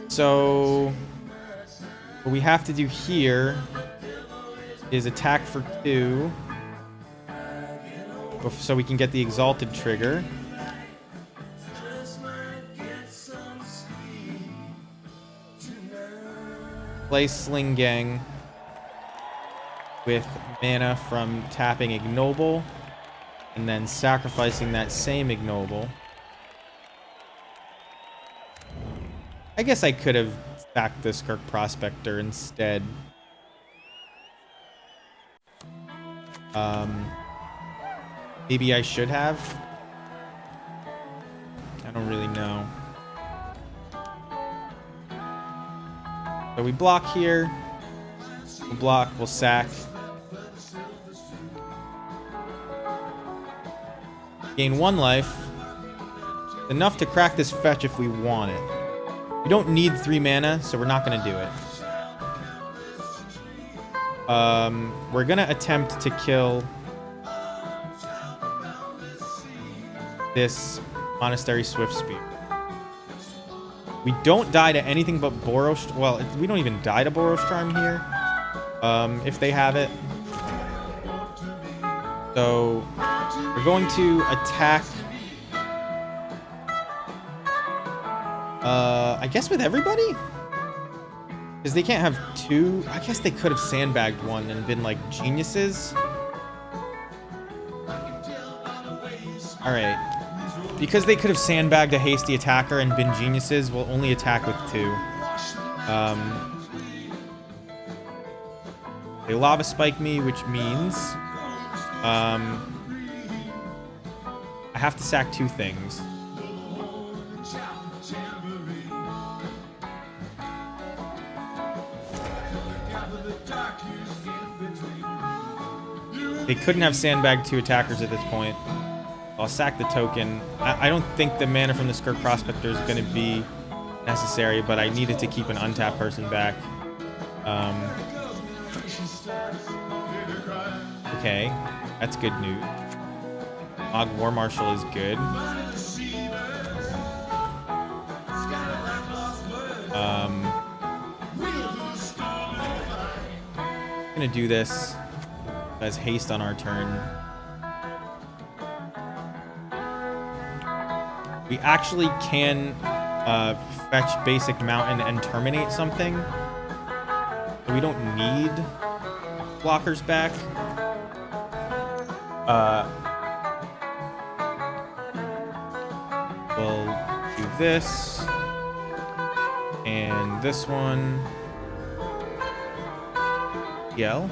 So what we have to do here is attack for 2 so we can get the Exalted trigger. Play Sling Gang with mana from tapping Ignoble and then sacrificing that same Ignoble. I guess I could have sacked the Skirk Prospector instead. Maybe I should have. I don't really know. So we block here. We'll block, we'll sack. Gain 1 life. Enough to crack this fetch if we want it. We don't need 3 mana, so we're not gonna do it. We're gonna attempt to kill this Monastery Swiftspear. We don't die to anything but Boros. Well, we don't even die to Boros Charm here. If they have it. So we're going to attack. I guess with everybody? Because they can't have 2. I guess they could have sandbagged 1 and been like geniuses. Alright. Because they could have sandbagged a hasty attacker and been geniuses, we'll only attack with 2. They Lava Spike me, which means I have to sack 2 things. They couldn't have sandbagged 2 attackers at this point. I'll sack the token. I don't think the mana from the Skirk Prospector is going to be necessary, but I needed to keep an untapped person back. Okay, that's good news. Og War Marshal is good. I'm gonna do this as haste on our turn. We actually can fetch basic mountain and terminate something. We don't need blockers back. We'll do this and this one. Yell?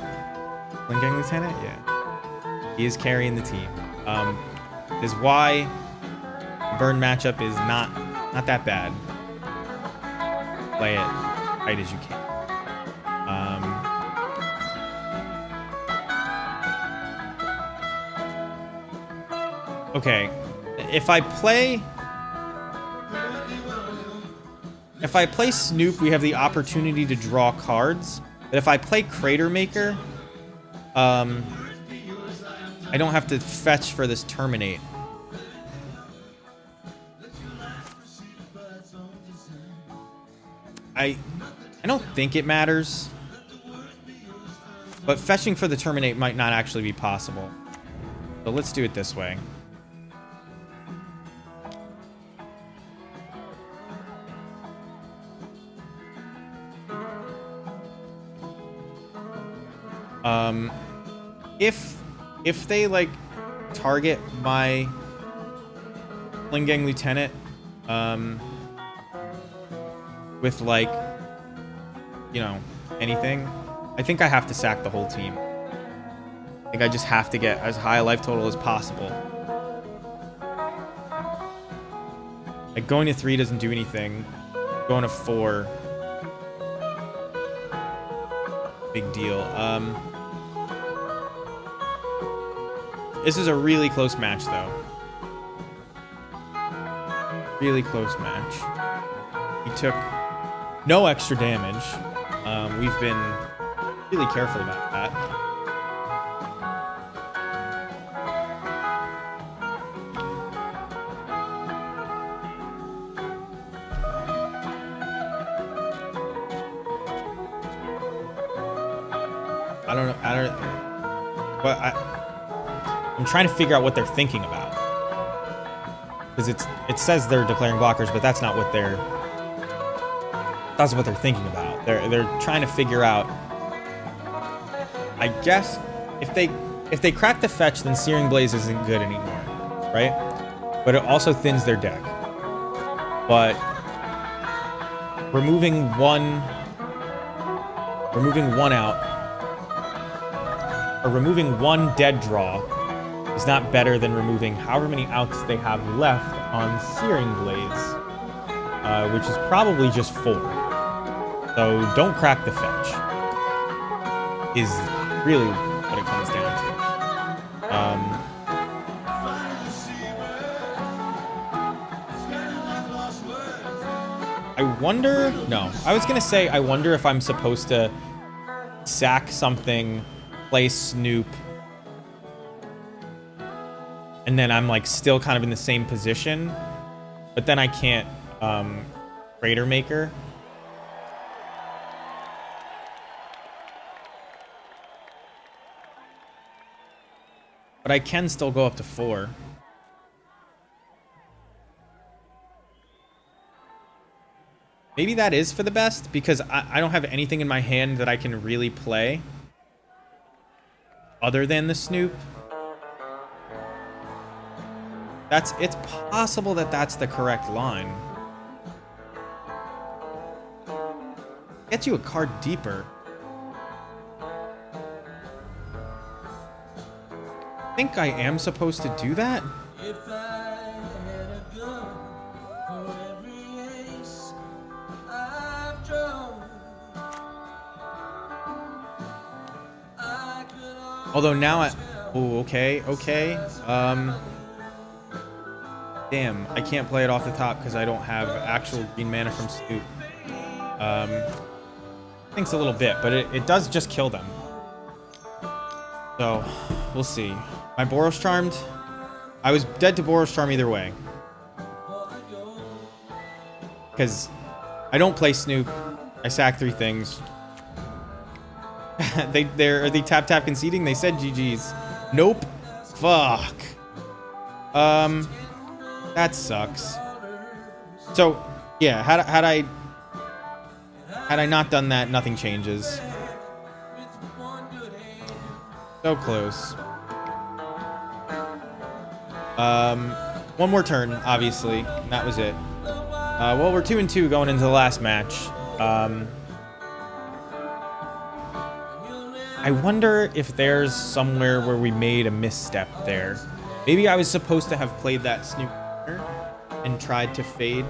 Sling Gang Lieutenant? Yeah. He is carrying the team. This is why burn matchup is not that bad. Play it right as you can. Okay, if I play Snoop, we have the opportunity to draw cards. But if I play Crater Maker, I don't have to fetch for this terminate. I don't think it matters, but fetching for the terminate might not actually be possible. So let's do it this way. If they like target my Sling Gang Lieutenant, with like, you know, anything, I think I have to sack the whole team. I think I just have to get as high a life total as possible. Like going to 3 doesn't do anything. Going to 4, big deal. This is a really close match, though. Really close match. He took no extra damage. We've been really careful about that. I don't know. But I'm trying to figure out what they're thinking about. Because it says they're declaring blockers, but that's not what they're thinking about. They're trying to figure out. I guess if they crack the fetch, then Searing Blaze isn't good anymore, right? But it also thins their deck. But removing one out, or removing one dead draw is not better than removing however many outs they have left on Searing Blaze, which is probably just 4. So don't crack the fetch is really what it comes down to. I wonder... No, I was going to say I wonder if I'm supposed to sack something, play Snoop, and then I'm like still kind of in the same position, but then I can't Crater Maker. But I can still go up to 4. Maybe that is for the best, because I don't have anything in my hand that I can really play other than the Snoop. It's possible that that's the correct line. Get you a card deeper. I think I am supposed to do that. If I had a gun for every ace I've drawn, I could Although now oh, okay. Damn, I can't play it off the top because I don't have actual green mana from Snoop. Thinks a little bit, but it does just kill them. So, we'll see. My Boros Charmed, I was dead to Boros Charm either way. Because I don't play Snoop. I sack 3 things. Are they tap conceding? They said GG's. Nope. Fuck. That sucks. So, yeah, had I not done that, nothing changes. So close. One more turn, obviously, and that was it. Well, we're 2-2 going into the last match. I wonder if there's somewhere where we made a misstep there. Maybe I was supposed to have played that Snoop and tried to fade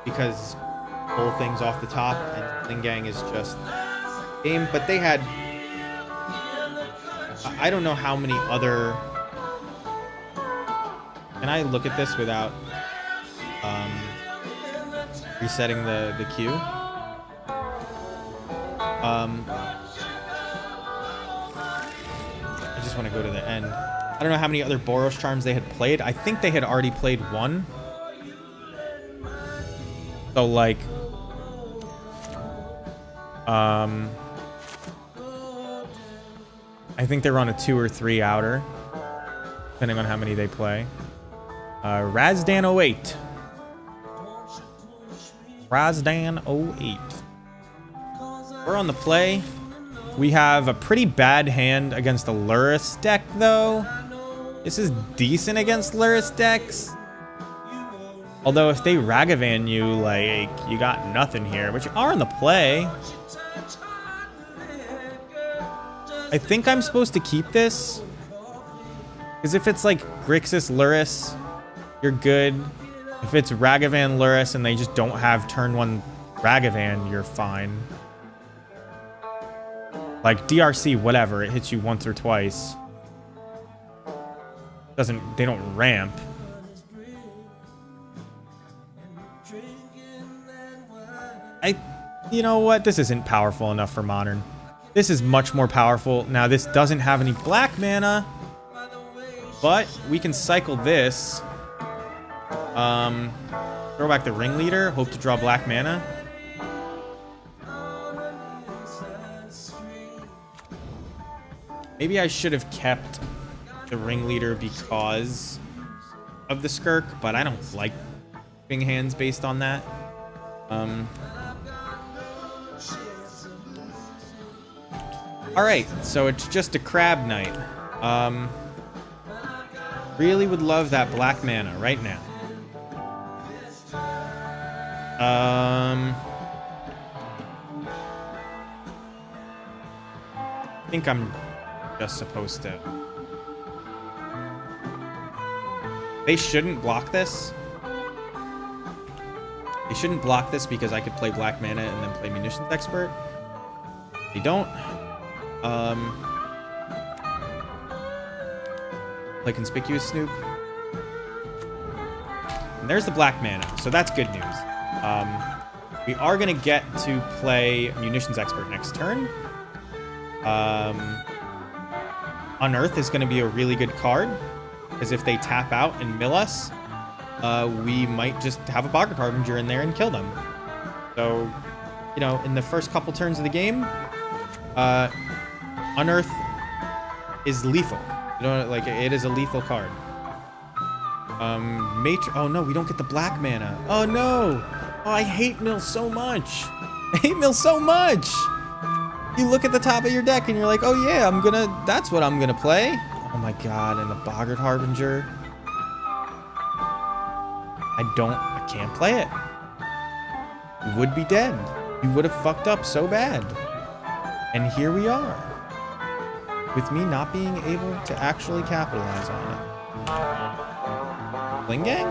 because pull things off the top and Lingang is just game. But they had, I don't know how many other. Can I look at this without resetting the queue? I just want to go to the end. I don't know how many other Boros Charms they had played. I think they had already played one. So, like, I think they're on a 2 or 3 outer, depending on how many they play. Razdan 08. Razdan 08. We're on the play. We have a pretty bad hand against the Lurrus deck, though. This is decent against Lurrus decks. Although if they Ragavan you, like, you got nothing here. But you are on the play. I think I'm supposed to keep this. Because if it's like Grixis Lurrus, you're good. If it's Ragavan Lurrus and they just don't have turn 1 Ragavan, you're fine. Like DRC, whatever, it hits you once or twice. They don't ramp. You know what? This isn't powerful enough for Modern. This is much more powerful. Now, this doesn't have any black mana, but we can cycle this. Throw back the Ringleader, hope to draw black mana. Maybe I should have kept the ringleader because of the skirk, but I don't like keeping hands based on that. All right, so it's just a crab night. Really would love that black mana right now. I think I'm just supposed to. They shouldn't block this. They shouldn't block this because I could play black mana and then play munitions expert. They don't. Play conspicuous snoop. And there's the black mana, so that's good news. We are gonna get to play munitions expert next turn. Unearthed is gonna be a really good card, because if they tap out and mill us, we might just have a Boggart Harbinger in there and kill them. So, you know, in the first couple turns of the game, Unearthed is lethal. You know, like, it is a lethal card. Oh no, we don't get the black mana. Oh no! Oh, I hate mill so much. I hate mill so much. You look at the top of your deck and you're like, oh yeah, that's what I'm gonna play. Oh my god, and the Boggart Harbinger. I can't play it. You would be dead. You would have fucked up so bad. And here we are. With me not being able to actually capitalize on it. Sling Gang?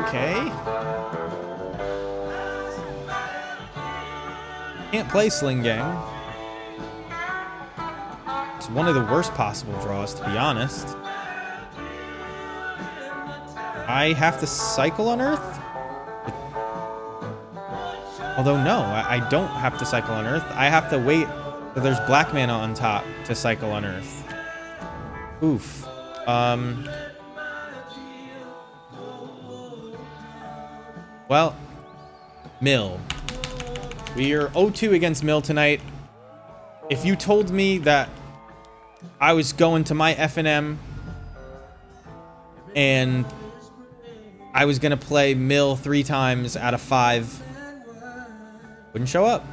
Okay. Can't play Sling Gang. It's one of the worst possible draws, to be honest. I have to cycle Unearthed? Although, no, I don't have to cycle Unearthed. I have to wait till there's black mana on top to cycle Unearthed. Oof. Well, Mill. We are 0-2 against Mill tonight. If you told me that I was going to my F&M and I was going to play Mill 3 times out of 5, wouldn't show up.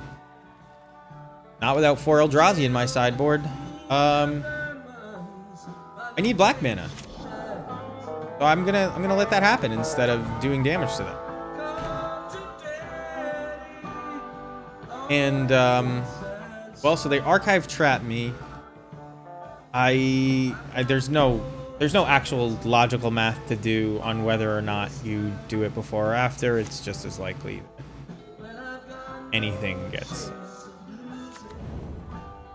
Not without 4 Eldrazi in my sideboard. I need black mana. So I'm gonna let that happen instead of doing damage to them. And well, so they archive trap me. There's no actual logical math to do on whether or not you do it before or after. It's just as likely that anything gets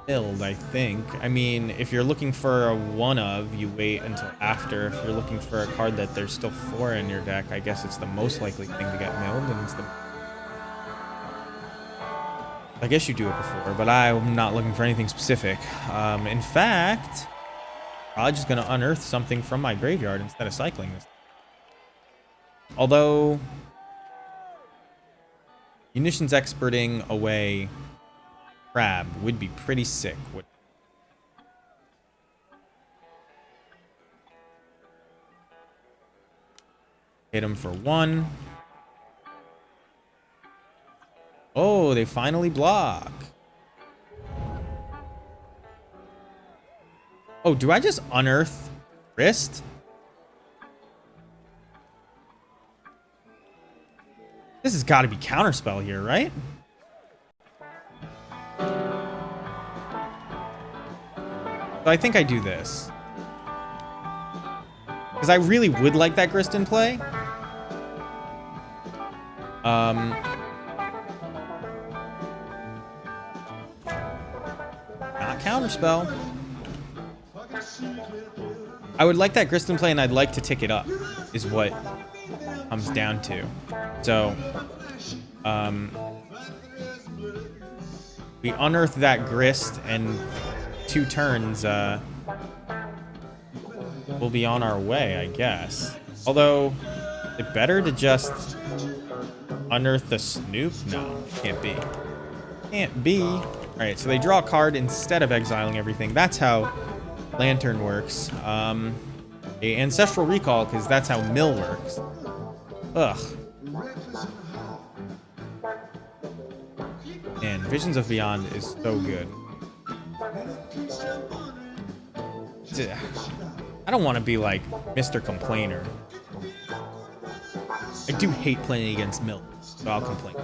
milled, I think. I mean, if you're looking for a one of, you wait until after. If you're looking for a card that there's still 4 in your deck, I guess it's the most likely thing to get milled, and it's the... I guess you do it before, but I'm not looking for anything specific. In fact, I'm just gonna unearth something from my graveyard instead of cycling this. Although, munitions experting away crab would be pretty sick. Hit him for 1. Oh, they finally block. Oh, do I just unearth wrist? This has got to be counterspell here, right? So I think I do this. Because I really would like that Grist in play. Not counterspell. I would like that Grist in play, and I'd like to tick it up, is what it comes down to. So, we unearth that Grist, and 2 turns, we'll be on our way, I guess. Although, is it better to just unearth the Snoop? No, can't be. Can't be. Alright, so they draw a card instead of exiling everything. That's how Lantern works. A Ancestral Recall, because that's how Mill works. Ugh. Man, Visions of Beyond is so good. I don't want to be like Mr. Complainer. I do hate playing against Mill, so I'll complain.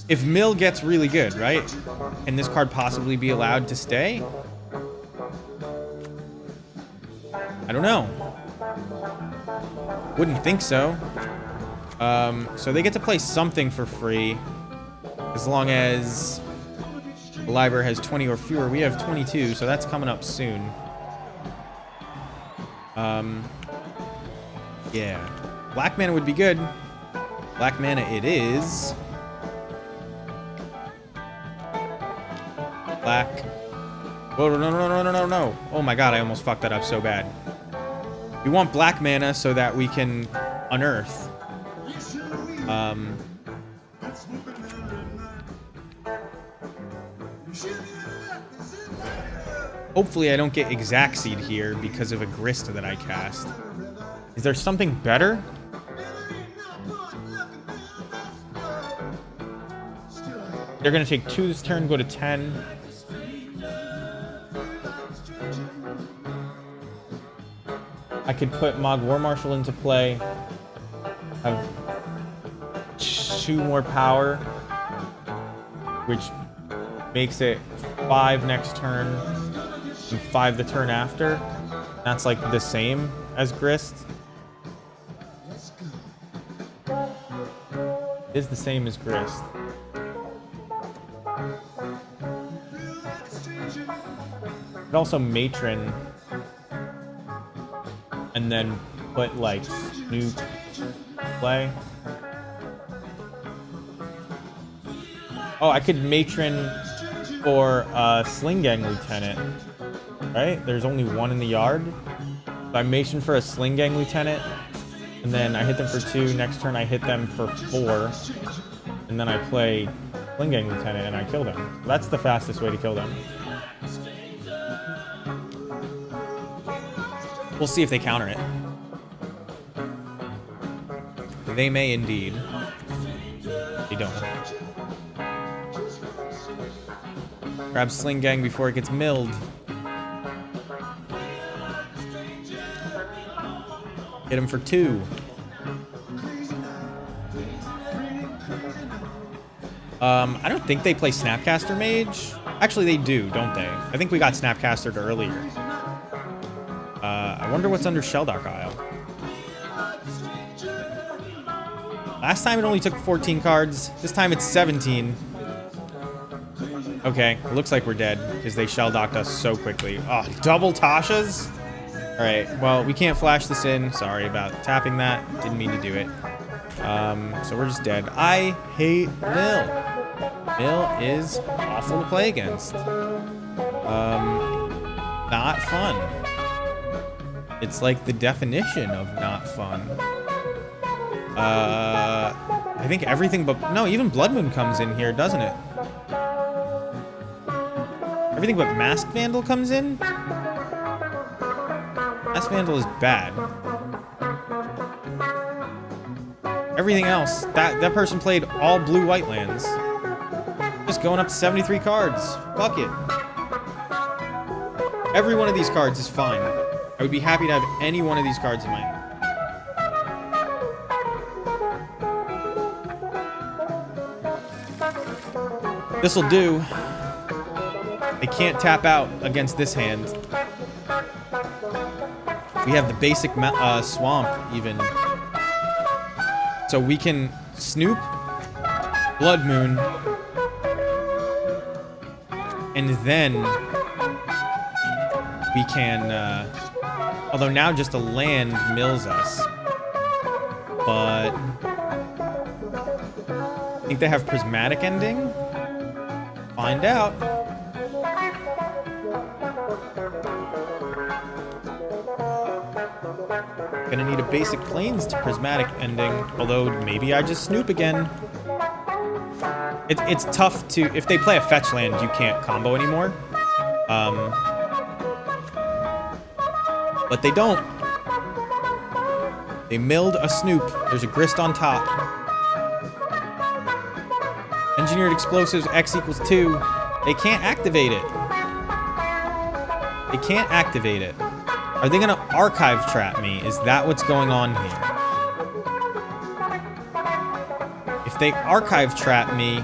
If Mill gets really good, right? Can this card possibly be allowed to stay? I don't know. Wouldn't think so. So they get to play something for free. As long as the library has 20 or fewer. We have 22, so that's coming up soon. Yeah. Black mana would be good. Black mana it is. Black. Whoa, no. Oh my god, I almost fucked that up so bad. We want black mana so that we can unearth. Hopefully I don't get Exactseed here because of a Grist that I cast. Is there something better? They're gonna take 2 this turn, go to 10. I could put Mog War Marshal into play. Have 2 more power, which makes it 5 next turn and 5 the turn after. That's like the same as Grist. It is the same as Grist. But also Matron. And then put like Snoop play. Oh, I could Matron for Sling Gang Lieutenant. Right? There's only 1 in the yard. So I Matron for a Sling Gang Lieutenant. And then I hit them for 2. Next turn I hit them for 4. And then I play Sling Gang Lieutenant and I kill them. So that's the fastest way to kill them. We'll see if they counter it. They may indeed. They don't. Grab Sling Gang before it gets milled. Hit him for 2. I don't think they play Snapcaster Mage. Actually, they do, don't they? I think we got Snapcastered earlier. I wonder what's under Shelldock Isle. Last time it only took 14 cards. This time it's 17. Okay, it looks like we're dead because they Shelldocked us so quickly. Oh, double Tashas? Alright, well, we can't flash this in. Sorry about tapping that. Didn't mean to do it. So we're just dead. I hate Mill. Mill is awful to play against. Not fun. It's like the definition of not fun. I think everything but... No, even Blood Moon comes in here, doesn't it? Everything but Masked Vandal comes in? Masked Vandal is bad. Everything else, that person played all blue-white lands. Just going up to 73 cards. Fuck it. Every one of these cards is fine. I would be happy to have any one of these cards in my hand. This'll do. They can't tap out against this hand. We have the basic swamp, even. So we can Snoop, Blood Moon, and then we can... although now just a land mills us. But... I think they have Prismatic Ending? Find out. Gonna need a basic Plains to Prismatic Ending, although maybe I just Snoop again. it's tough to, if they play a fetch land, you can't combo anymore. But they don't. They milled a Snoop. There's a Grist on top. Engineered explosives, X equals 2. They can't activate it. They can't activate it. Are they gonna archive trap me? Is that what's going on here? If they archive trap me,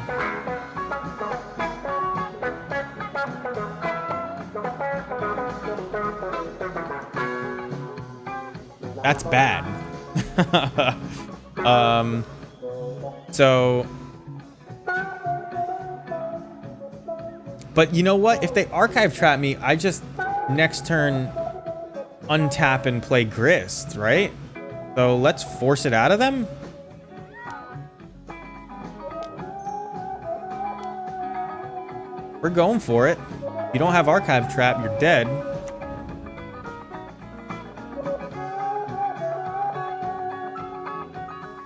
that's bad. So, but you know what? If they archive trap me, I just next turn untap and play Grist, right? So let's force it out of them. We're going for it. If you don't have archive trap, you're dead.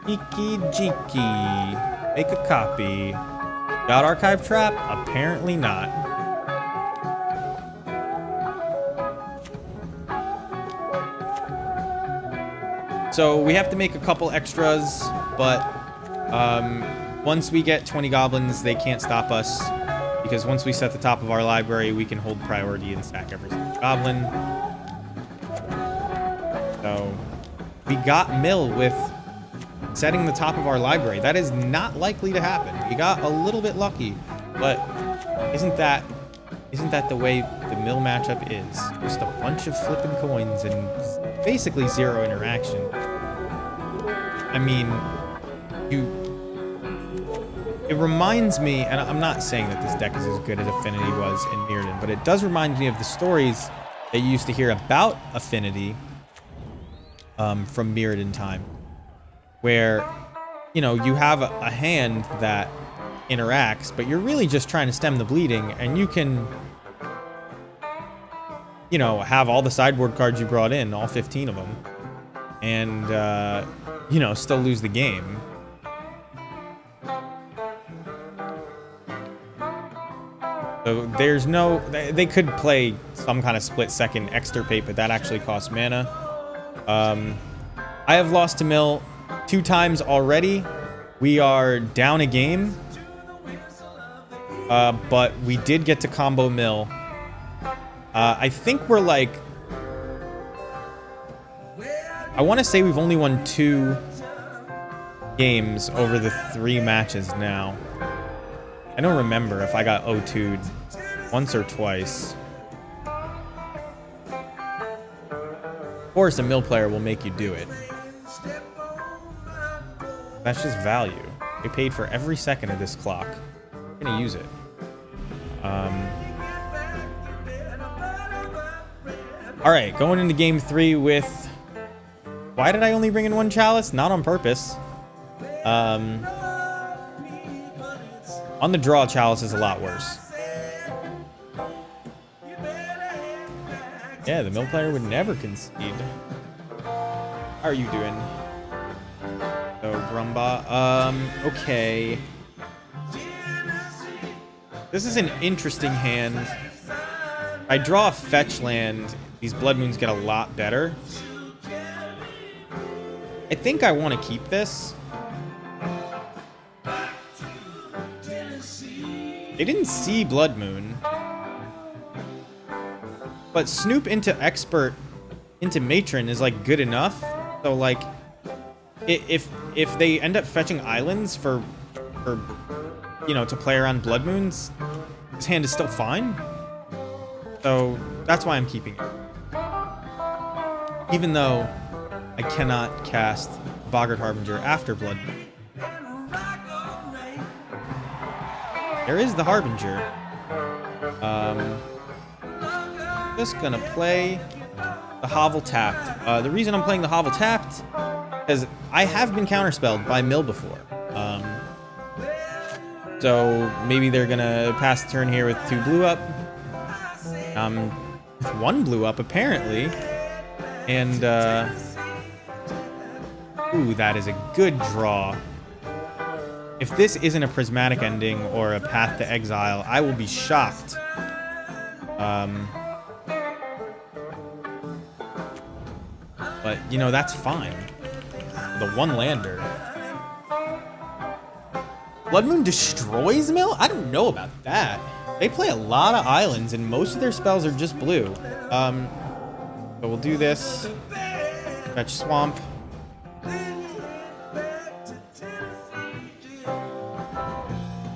Geeky jeeky. Make a copy. Got archive trap? Apparently not. So we have to make a couple extras, but once we get 20 goblins, they can't stop us. Because once we set the top of our library, we can hold priority and stack every single goblin. So we got mill with setting the top of our library. That is not likely to happen. We got a little bit lucky, but isn't that the way the mill matchup is? Just a bunch of flipping coins and basically zero interaction. I mean, it reminds me, and I'm not saying that this deck is as good as Affinity was in Mirrodin, but it does remind me of the stories that you used to hear about Affinity from Mirrodin time, where, you know, you have a hand that interacts, but you're really just trying to stem the bleeding, and you can, you know, have all the sideboard cards you brought in, all 15 of them, and, you know, still lose the game. So there's no, they could play some kind of split second extirpate, but that actually costs mana. I have lost to mill 2 times already. We are down a game, but we did get to combo mill. I think we're like, I want to say we've only won 2 games over the 3 matches now. I don't remember if I got O2'd once or twice. Of course, a mill player will make you do it. That's just value. They paid for every second of this clock. I'm gonna use it. All right, going into game 3 with... Why did I only bring in 1 chalice? Not on purpose. On the draw, chalice is a lot worse. Yeah, the mill player would never concede. How are you doing? So, Brumba. Okay. This is an interesting hand. I draw a fetch land. These Blood Moons get a lot better. I think I want to keep this. They didn't see Blood Moon. But Snoop into Expert into Matron is like good enough. So like if they end up fetching islands for you know, to play around Blood Moons, his hand is still fine. So that's why I'm keeping it. Even though I cannot cast Boggart Harbinger after Blood Moon. There is the Harbinger. Just gonna play the Hovel tapped. The reason I'm playing the Hovel tapped is I have been counterspelled by mill before. So maybe they're gonna pass the turn here with 2 blue up. With 1 blue up apparently. And ooh, that is a good draw. If this isn't a prismatic ending or a path to exile, I will be shocked. But, you know, that's fine. The one lander. Blood Moon destroys Mill? I don't know about that. They play a lot of islands, and most of their spells are just blue. So we'll do this. Fetch Swamp.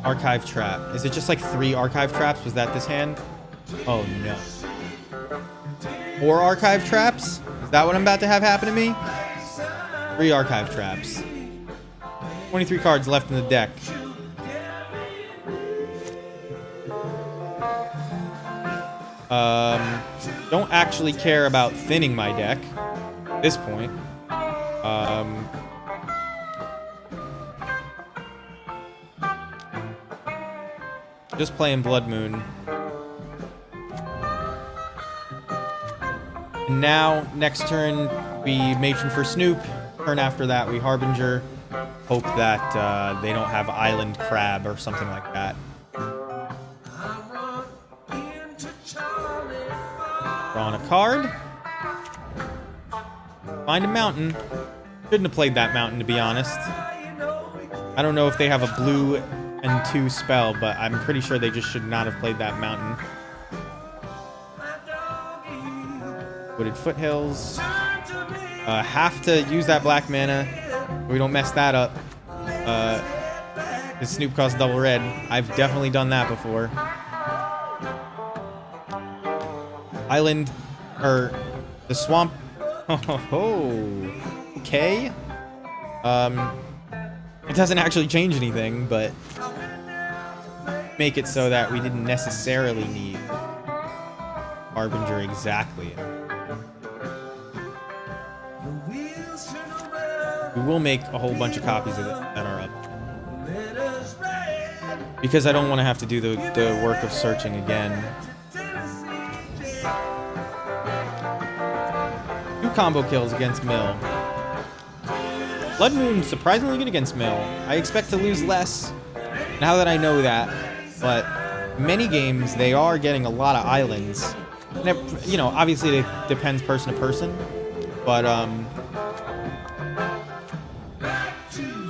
Archive Trap. Is it just like 3 Archive Traps? Was that this hand? Oh, no. 4 Archive Traps? Is that what I'm about to have happen to me? 3 Archive Traps. 23 cards left in the deck. Don't actually care about thinning my deck at this point. Just playing Blood Moon. And now, next turn, we Matron for Snoop. Turn after that, we Harbinger. Hope that they don't have Island Crab or something like that. Drawing a card. Find a mountain. Shouldn't have played that mountain, to be honest. I don't know if they have a blue and 2 spell, but I'm pretty sure they just should not have played that mountain. Wooded Foothills. Have to use that black mana. We don't mess that up. This Snoop costs double red. I've definitely done that before. Island, or the swamp. Oh, okay. It doesn't actually change anything, but make it so that we didn't necessarily need Harbinger exactly. We will make a whole bunch of copies of it that are up. Because I don't want to have to do the work of searching again. 2 combo kills against Mill. Blood Moon surprisingly good against Mill. I expect to lose less now that I know that. But many games, they are getting a lot of islands. And it, you know, obviously it depends person to person. But,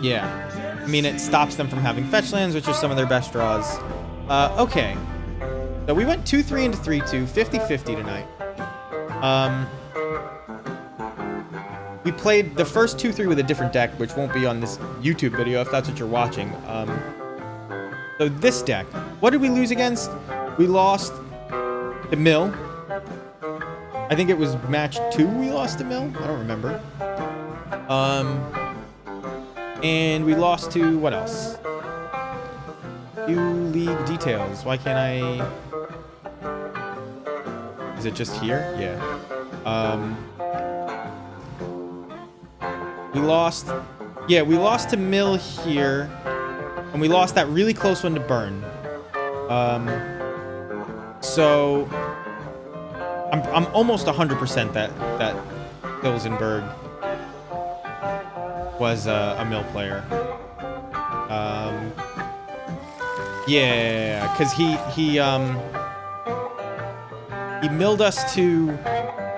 yeah. I mean, it stops them from having fetch lands, which are some of their best draws. Okay. So we went 2-3 into 3-2, 50-50 tonight. We played the first 2-3 with a different deck, which won't be on this YouTube video if that's what you're watching. So this deck, what did we lose against? We lost to Mill. I think it was match 2 we lost to Mill. I don't remember. And we lost to, what else? View league details. Why can't I... Is it just here? Yeah. We lost... Yeah, we lost to Mill here. And we lost that really close one to Burn. So... I'm almost 100% that Hilsenberg was a Mill player. Yeah, because he milled us to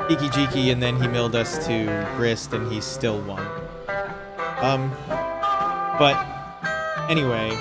Geeky Jeeky, and then he milled us to Grist, and he still won. But anyway,